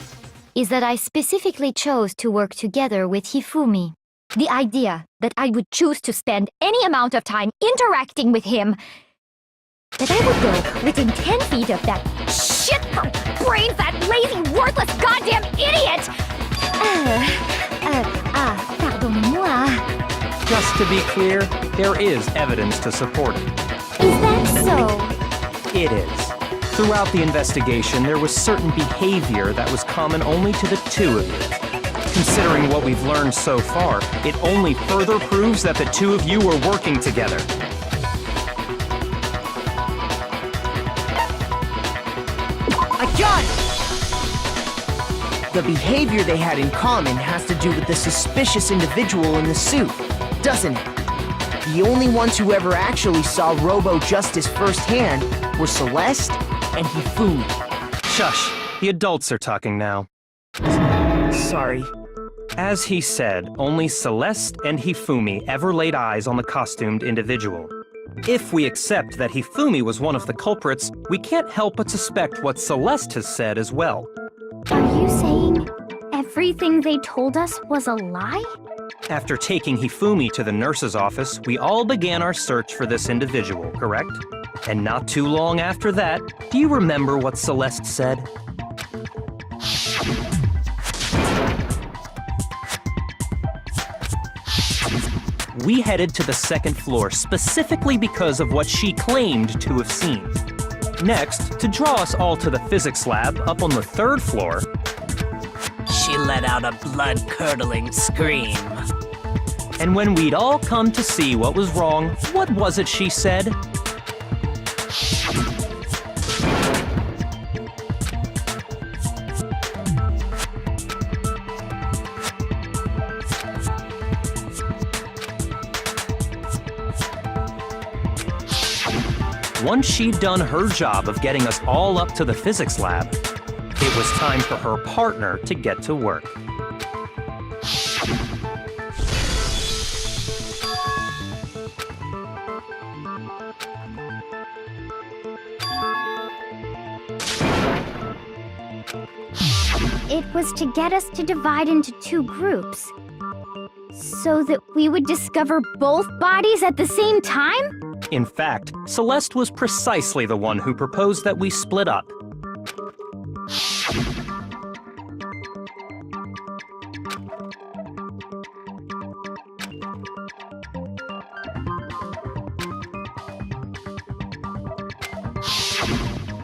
is that I specifically chose to work together with Hifumi. The idea that I would choose to spend any amount of time interacting with him, that I would go within 10 feet of that shit-brained, that lazy, worthless goddamn idiot! Pardonnez-moi. Just to be clear, there is evidence to support it. Is that so? It is. Throughout the investigation, there was certain behavior that was common only to the two of you. Considering what we've learned so far, it only further proves that the two of you were working together. I got it! The behavior they had in common has to do with the suspicious individual in the suit, doesn't it? The only ones who ever actually saw Robo-Justice firsthand were Celeste and Hifumi. Shush, the adults are talking now. Sorry. As he said, only Celeste and Hifumi ever laid eyes on the costumed individual. If we accept that Hifumi was one of the culprits, we can't help but suspect what Celeste has said as well. Are you saying everything they told us was a lie? After taking Hifumi to the nurse's office, we all began our search for this individual, correct? And not too long after that, do you remember what Celeste said? We headed to the second floor specifically because of what she claimed to have seen. Next, to draw us all to the physics lab up on the third floor, She let out a blood-curdling scream. and when we'd all come to see what was wrong, what was it she said? Once she'd done her job of getting us all up to the physics lab, it was time for her partner to get to work. It was to get us to divide into two groups. So that we would discover both bodies at the same time? In fact, Celeste was precisely the one who proposed that we split up.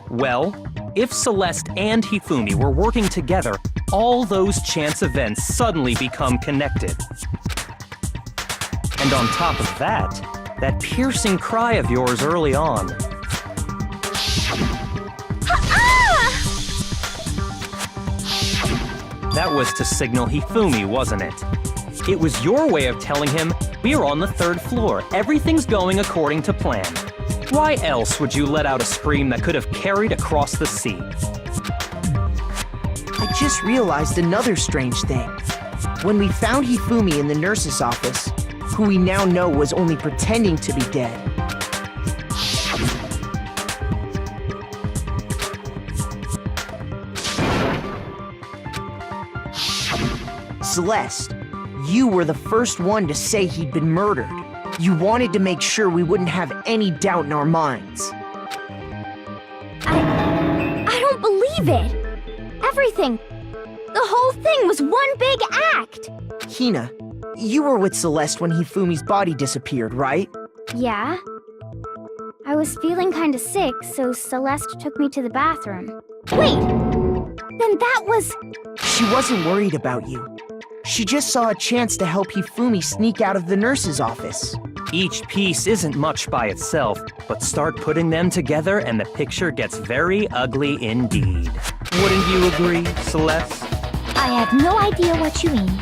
Well, if Celeste and Hifumi were working together, all those chance events suddenly become connected. And on top of that, that piercing cry of yours early on. That was to signal Hifumi, wasn't it? It was your way of telling him, we're on the 3rd floor, everything's going according to plan. Why else would you let out a scream that could have carried across the sea? I just realized another strange thing. When we found Hifumi in the nurse's office, who we now know was only pretending to be dead, Celeste, you were the first one to say he'd been murdered. You wanted to make sure we wouldn't have any doubt in our minds. I don't believe it. Everything, the whole thing was one big act. Hina, you were with Celeste when Hifumi's body disappeared, right? Yeah. I was feeling kinda sick, so Celeste took me to the bathroom. Wait! Then that was... She wasn't worried about you. She just saw a chance to help Hifumi sneak out of the nurse's office. Each piece isn't much by itself, but start putting them together and the picture gets very ugly indeed. Wouldn't you agree, Celeste? I have no idea what you mean.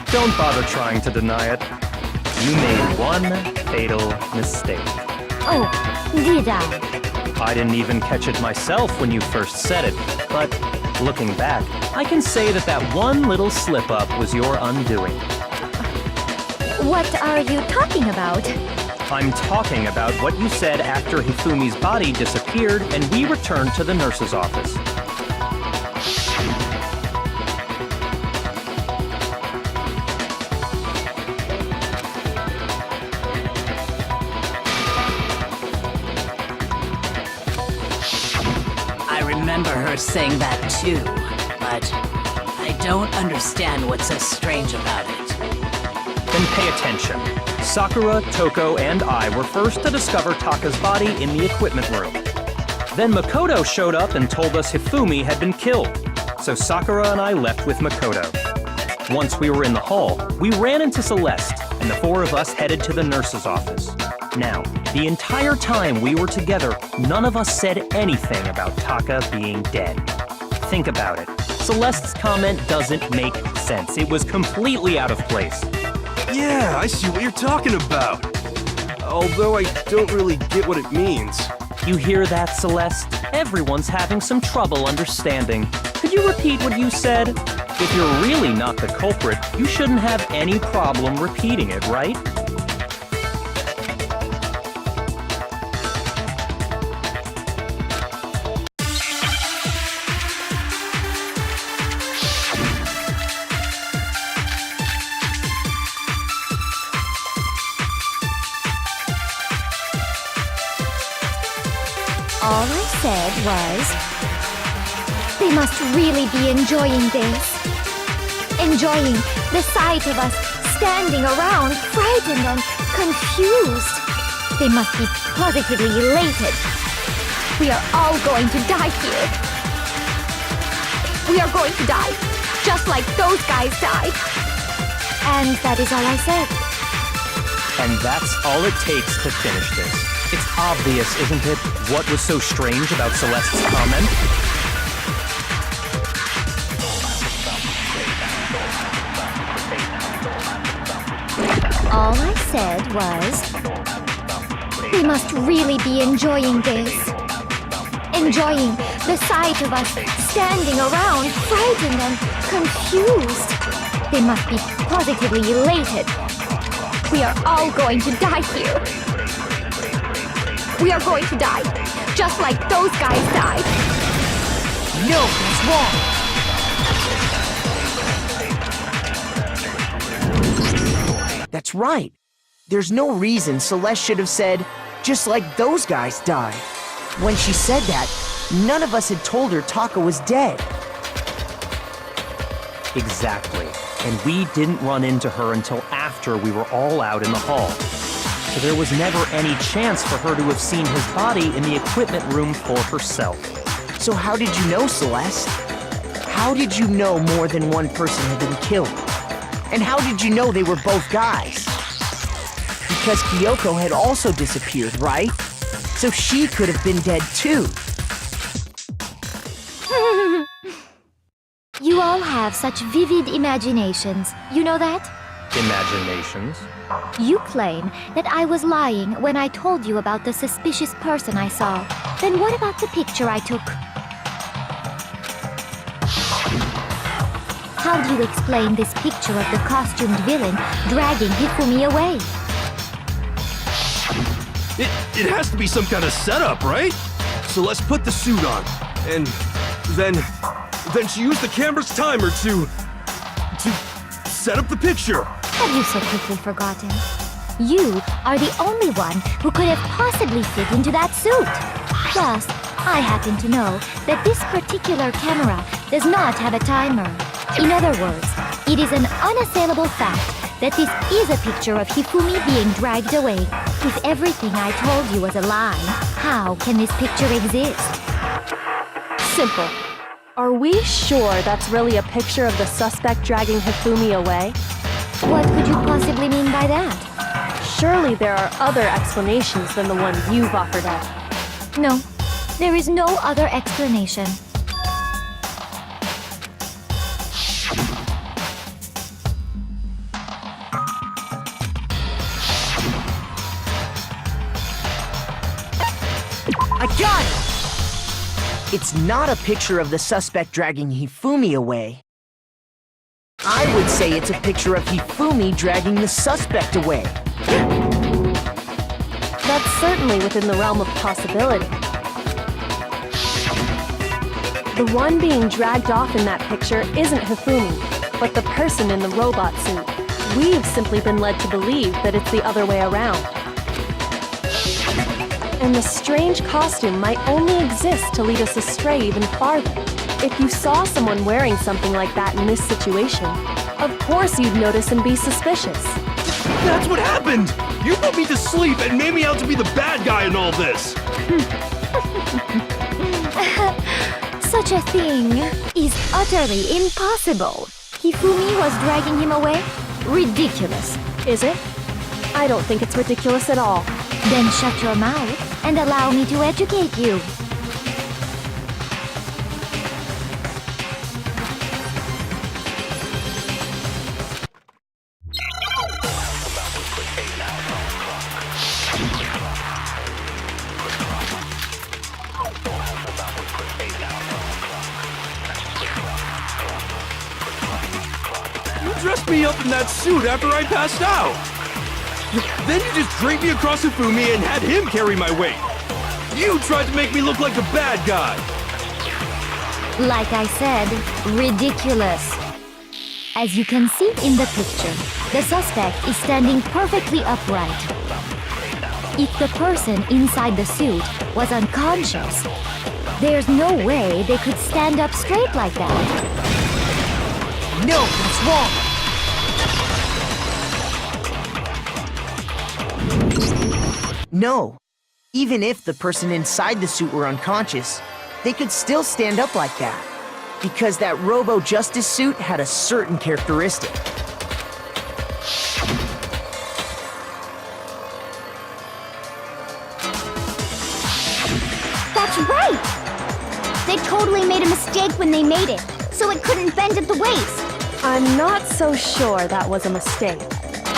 Don't bother trying to deny it. You made one fatal mistake. Oh, did I? I didn't even catch it myself when you first said it, but looking back, I can say that that one little slip-up was your undoing. What are you talking about? I'm talking about what you said after Hifumi's body disappeared and we returned to the nurse's office. I remember her saying that too, but I don't understand what's so strange about it. Then pay attention. Sakura, Toko, and I were first to discover Taka's body in the equipment room. Then Makoto showed up and told us Hifumi had been killed, so Sakura and I left with Makoto. Once we were in the hall, we ran into Celeste, and the four of us headed to the nurse's office. Now, the entire time we were together, none of us said anything about Taka being dead. Think about it. Celeste's comment doesn't make sense. It was completely out of place. Yeah, I see what you're talking about. Although I don't really get what it means. You hear that, Celeste? Everyone's having some trouble understanding. Could you repeat what you said? If you're really not the culprit, you shouldn't have any problem repeating it, right? All I said was, they must really be enjoying this. Enjoying the sight of us standing around, frightened and confused. They must be positively elated. We are all going to die here. We are going to die, just like those guys died. And that is all I said. And that's all it takes to finish this. It's obvious, isn't it, what was so strange about Celeste's comment? All I said was, They must really be enjoying this. Enjoying the sight of us standing around, frightened and confused. They must be positively elated. We are all going to die here. We are going to die, just like those guys died. No, that's wrong. That's right. There's no reason Celeste should have said, just like those guys died. When she said that, none of us had told her Taka was dead. Exactly. And we didn't run into her until after we were all out in the hall. So there was never any chance for her to have seen his body in the equipment room for herself. So how did you know, Celeste? How did you know more than one person had been killed? And how did you know they were both guys? Because Kyoko had also disappeared, right? So she could have been dead too. You all have such vivid imaginations. You know that? Imaginations? You claim that I was lying when I told you about the suspicious person I saw. Then what about the picture I took? How do you explain this picture of the costumed villain dragging Hifumi away? It has to be some kind of setup, right? So let's put the suit on, and then she used the camera's timer to set up the picture. Have you so quickly forgotten? You are the only one who could have possibly fit into that suit. Plus, I happen to know that this particular camera does not have a timer. In other words, it is an unassailable fact that this is a picture of Hifumi being dragged away. If everything I told you was a lie, how can this picture exist? Simple. Are we sure that's really a picture of the suspect dragging Hifumi away? What could you possibly mean by that? Surely there are other explanations than the one you've offered up. No, there is no other explanation. I got it! It's not a picture of the suspect dragging Hifumi away. I would say it's a picture of Hifumi dragging the suspect away. That's certainly within the realm of possibility. The one being dragged off in that picture isn't Hifumi, but the person in the robot suit. We've simply been led to believe that it's the other way around. And the strange costume might only exist to lead us astray even farther. If you saw someone wearing something like that in this situation, of course you'd notice and be suspicious. That's what happened! You put me to sleep and made me out to be the bad guy in all this! Such a thing is utterly impossible. Hifumi was dragging him away? Ridiculous. Is it? I don't think it's ridiculous at all. Then shut your mouth and allow me to educate you. You dressed me up in that suit after I passed out! Then you just draped me across Hifumi and had him carry my weight! You tried to make me look like a bad guy! Like I said, ridiculous. As you can see in the picture, the suspect is standing perfectly upright. If the person inside the suit was unconscious, there's no way they could stand up straight like that. No, that's wrong! No. Even if the person inside the suit were unconscious, they could still stand up like that. Because that Robo-Justice suit had a certain characteristic. That's right! They totally made a mistake when they made it, so it couldn't bend at the waist. I'm not so sure that was a mistake.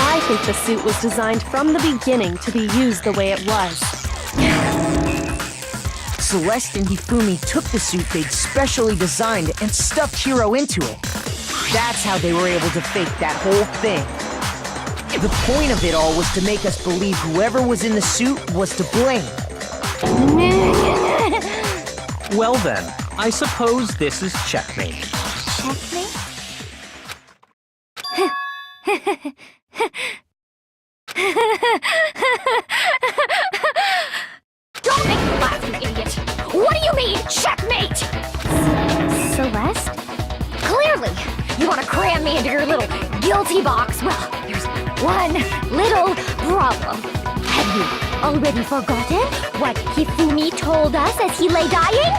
I think the suit was designed from the beginning to be used the way it was. Celeste and Hifumi took the suit they'd specially designed and stuffed Hiro into it. That's how they were able to fake that whole thing. The point of it all was to make us believe whoever was in the suit was to blame. Well then, I suppose this is checkmate. Checkmate? Don't make me laugh, you idiot! What do you mean, checkmate? Celeste? Clearly, you want to cram me into your little guilty box. Well, there's one little problem. Have you already forgotten what Hifumi told us as he lay dying?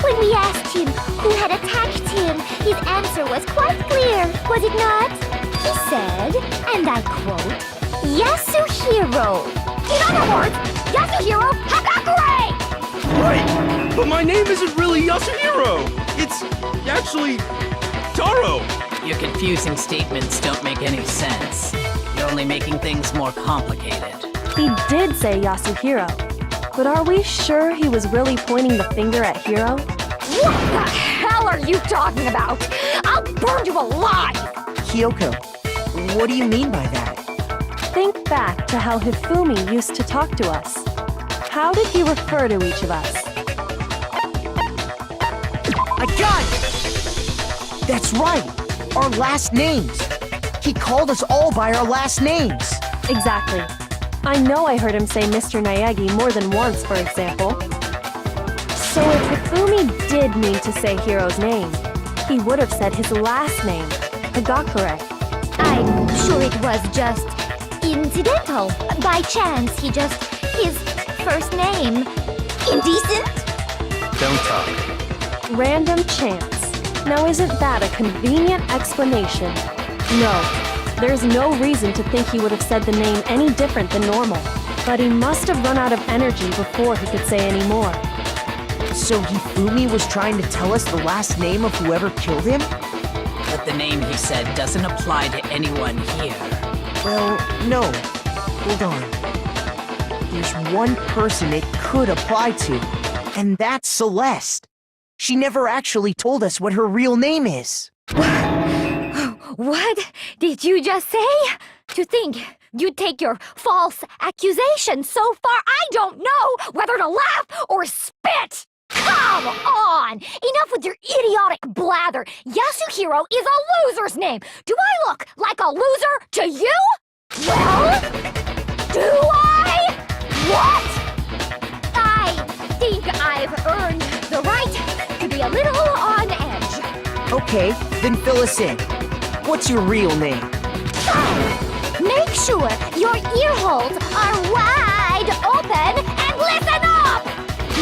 When we asked him who had attacked him, his answer was quite clear, was it not? He said, and I quote, Yasuhiro. In other words, Yasuhiro Hagakure! Right! But my name isn't really Yasuhiro! It's actually Taro! Your confusing statements don't make any sense. You're only making things more complicated. He did say Yasuhiro, but are we sure he was really pointing the finger at Hiro? What the hell are you talking about? I'll burn you alive! Kyoko, what do you mean by that? Think back to how Hifumi used to talk to us. How did he refer to each of us? I got it! That's right! Our last names! He called us all by our last names! Exactly. I know I heard him say Mr. Naegi more than once, for example. So if Hifumi did mean to say Hiro's name, he would have said his last name, Hagakure. I'm sure it was just incidental. By chance, his first name. Indecent? Don't talk. Random chance. Now isn't that a convenient explanation? No, there's no reason to think he would have said the name any different than normal. But he must have run out of energy before he could say any more. So Hifumi was trying to tell us the last name of whoever killed him? But the name he said doesn't apply to anyone here. Well, no. Hold on. There's one person it could apply to, and that's Celeste. She never actually told us what her real name is. What did you just say? To think you'd take your false accusation so far, I don't know whether to laugh or spit! Come on! Enough with your idiotic blather! Yasuhiro is a loser's name! Do I look like a loser to you? Well, do I? What? I think I've earned the right to be a little on edge. Okay, then fill us in. What's your real name? Make sure your ear holes are wide open and listen up!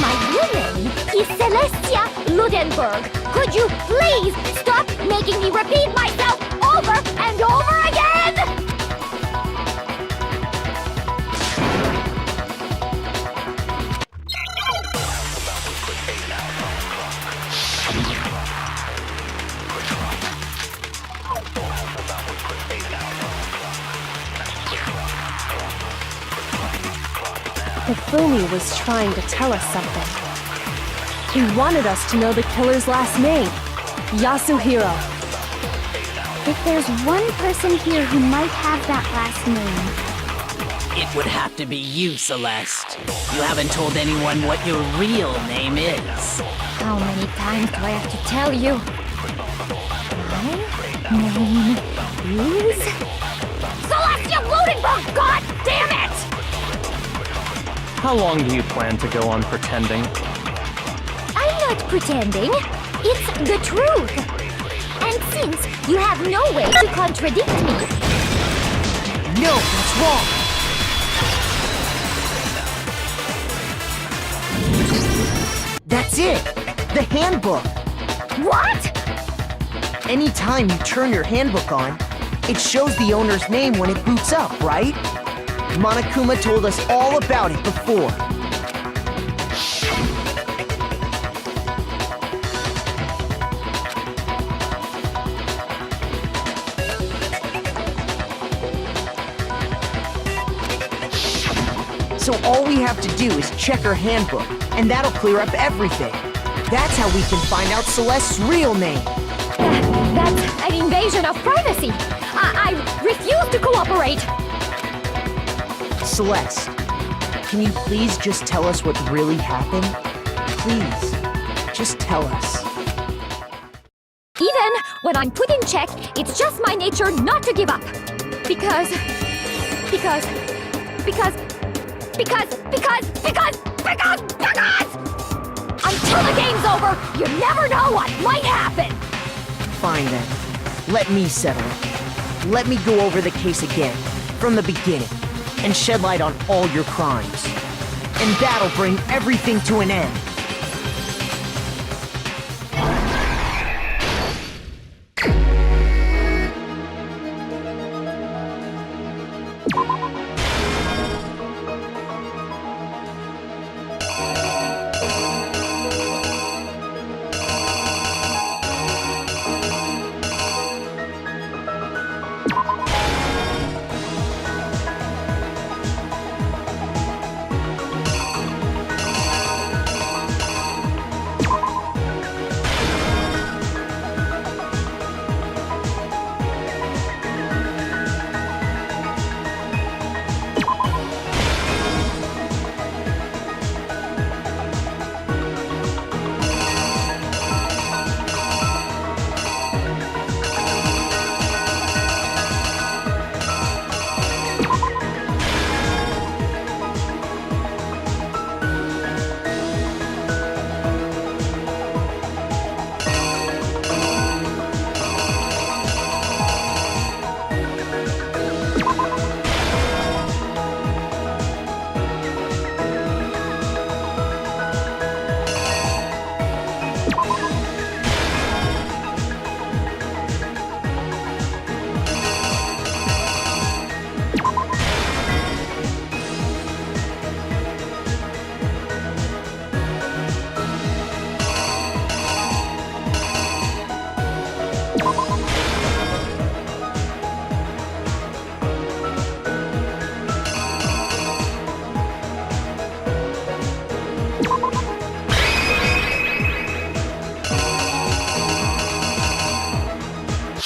My real name is Celestia Ludenberg. Could you please stop making me repeat myself over and over again? Hifumi was trying to tell us something. He wanted us to know the killer's last name, Yasuhiro. If there's one person here who might have that last name, It would have to be you, Celeste. You haven't told anyone what your real name is. how many times do I have to tell you? My name is... Celestia Ludenberg, god damn it! How long do you plan to go on pretending? I'm not pretending. It's the truth. And since you have no way to contradict me, No, that's wrong! That's it! The handbook! What? Anytime you turn your handbook on, It shows the owner's name when it boots up, right? Monokuma told us all about it before. So all we have to do is check her handbook, and that'll clear up everything. That's how we can find out Celeste's real name. That's an invasion of privacy. I refuse to cooperate. Celeste, can you please just tell us what really happened? Please, just tell us. Even when I'm put in check, it's just my nature not to give up. Because until the game's over, you never know what might happen. Fine then. Let me settle it. Let me go over the case again, from the beginning, and shed light on all your crimes. And that'll bring everything to an end.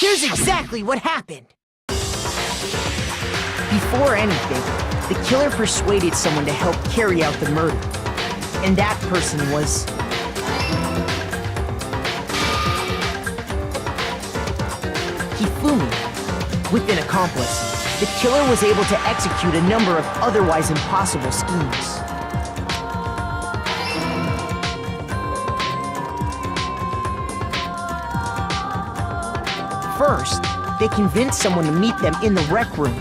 Here's exactly what happened. Before anything, the killer persuaded someone to help carry out the murder. And that person was... Hifumi. With an accomplice, the killer was able to execute a number of otherwise impossible schemes. First, they convinced someone to meet them in the rec room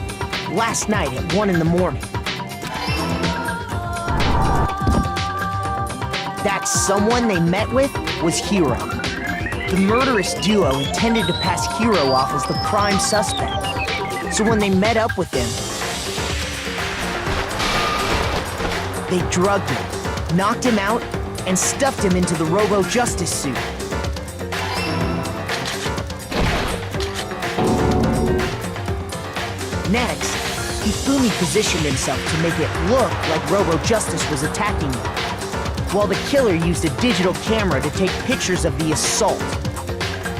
last night at 1 in the morning. That someone they met with was Hiro. The murderous duo intended to pass Hiro off as the prime suspect. So when they met up with him, they drugged him, knocked him out, and stuffed him into the Robo-Justice suit. Next, Hifumi positioned himself to make it look like Robo-Justice was attacking him, while the killer used a digital camera to take pictures of the assault.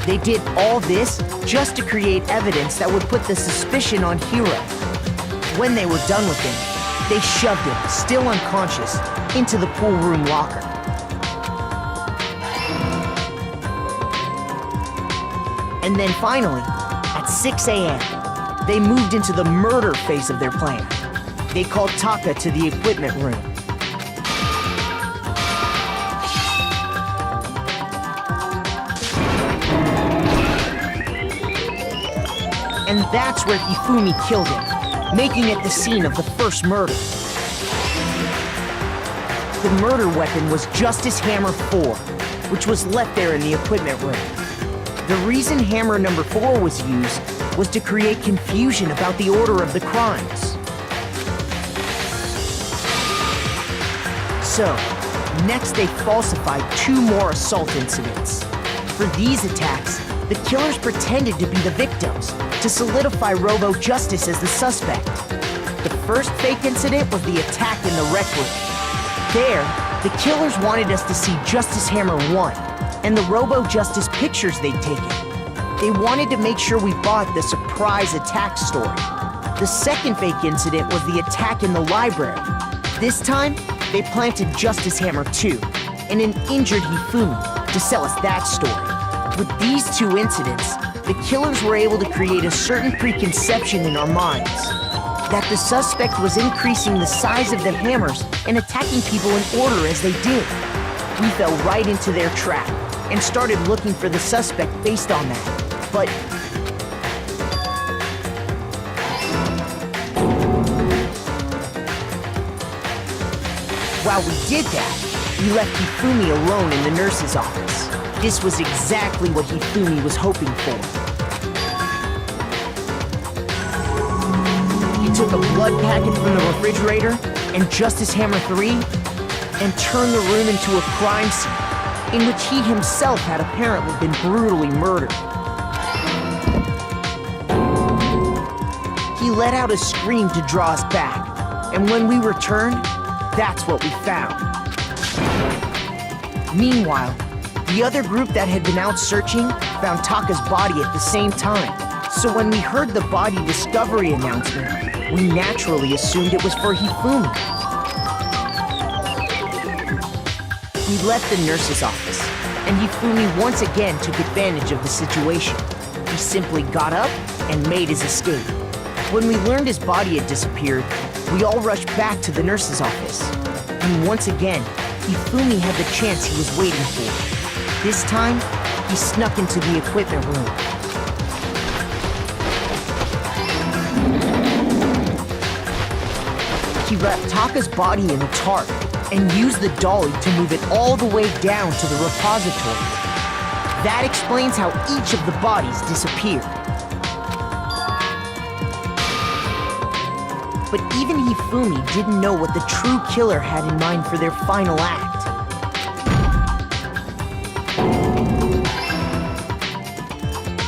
They did all this just to create evidence that would put the suspicion on Hiro. When they were done with him, they shoved him, still unconscious, into the pool room locker. And then finally, at 6 a.m., they moved into the murder phase of their plan. They called Taka to the equipment room. And that's where Hifumi killed him, making it the scene of the first murder. The murder weapon was Justice Hammer 4, which was left there in the equipment room. The reason Hammer number 4 was used was to create confusion about the order of the crimes. So, next they falsified 2 more assault incidents. For these attacks, the killers pretended to be the victims to solidify Robo Justice as the suspect. The first fake incident was the attack in the rec room. There, the killers wanted us to see Justice Hammer 1 and the Robo Justice pictures they'd taken. They wanted to make sure we bought the surprise attack story. The second fake incident was the attack in the library. This time, they planted Justice Hammer 2 and an injured Hifumi to sell us that story. With these 2 incidents, the killers were able to create a certain preconception in our minds that the suspect was increasing the size of the hammers and attacking people in order as they did. We fell right into their trap and started looking for the suspect based on that. But while we did that, we left Hifumi alone in the nurse's office. This was exactly what Hifumi was hoping for. He took a blood packet from the refrigerator and Justice Hammer 3 and turned the room into a crime scene in which he himself had apparently been brutally murdered. He let out a scream to draw us back, and when we returned, that's what we found. Meanwhile, the other group that had been out searching found Taka's body at the same time. So when we heard the body discovery announcement, we naturally assumed it was for Hifumi. We left the nurse's office, and Hifumi once again took advantage of the situation. He simply got up and made his escape. When we learned his body had disappeared, we all rushed back to the nurse's office. And once again, Hifumi had the chance he was waiting for. This time, he snuck into the equipment room. He wrapped Taka's body in a tarp and used the dolly to move it all the way down to the repository. That explains how each of the bodies disappeared. But even Hifumi didn't know what the true killer had in mind for their final act.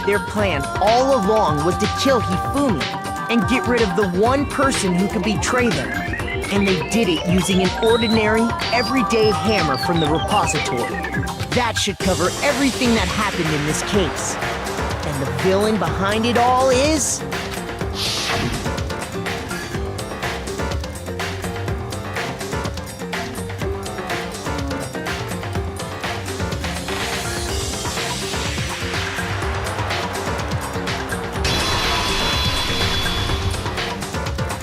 Their plan all along was to kill Hifumi and get rid of the one person who could betray them. And they did it using an ordinary, everyday hammer from the repository. That should cover everything that happened in this case. And the villain behind it all is...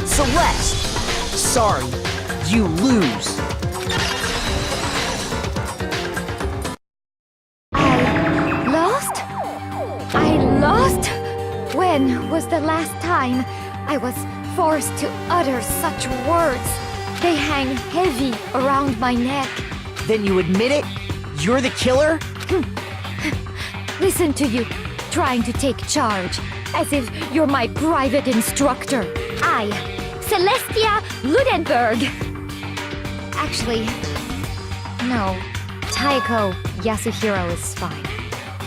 Celeste! Sorry, you lose. I lost? When was the last time I was forced to utter such words? They hang heavy around my neck. Then you admit it? You're the killer? Listen to you, trying to take charge, as if you're my private instructor. I, Celestia Ludenberg. Actually, no. Taiko Yasuhiro is fine.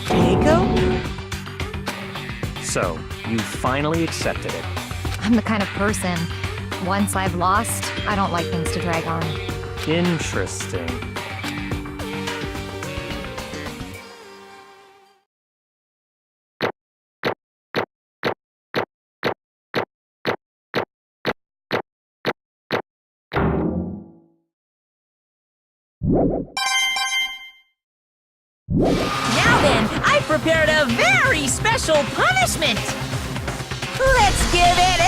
Taiko? So, you finally accepted it. I'm the kind of person, once I've lost, I don't like things to drag on. Interesting. Now then, I've prepared a very special punishment. Let's give it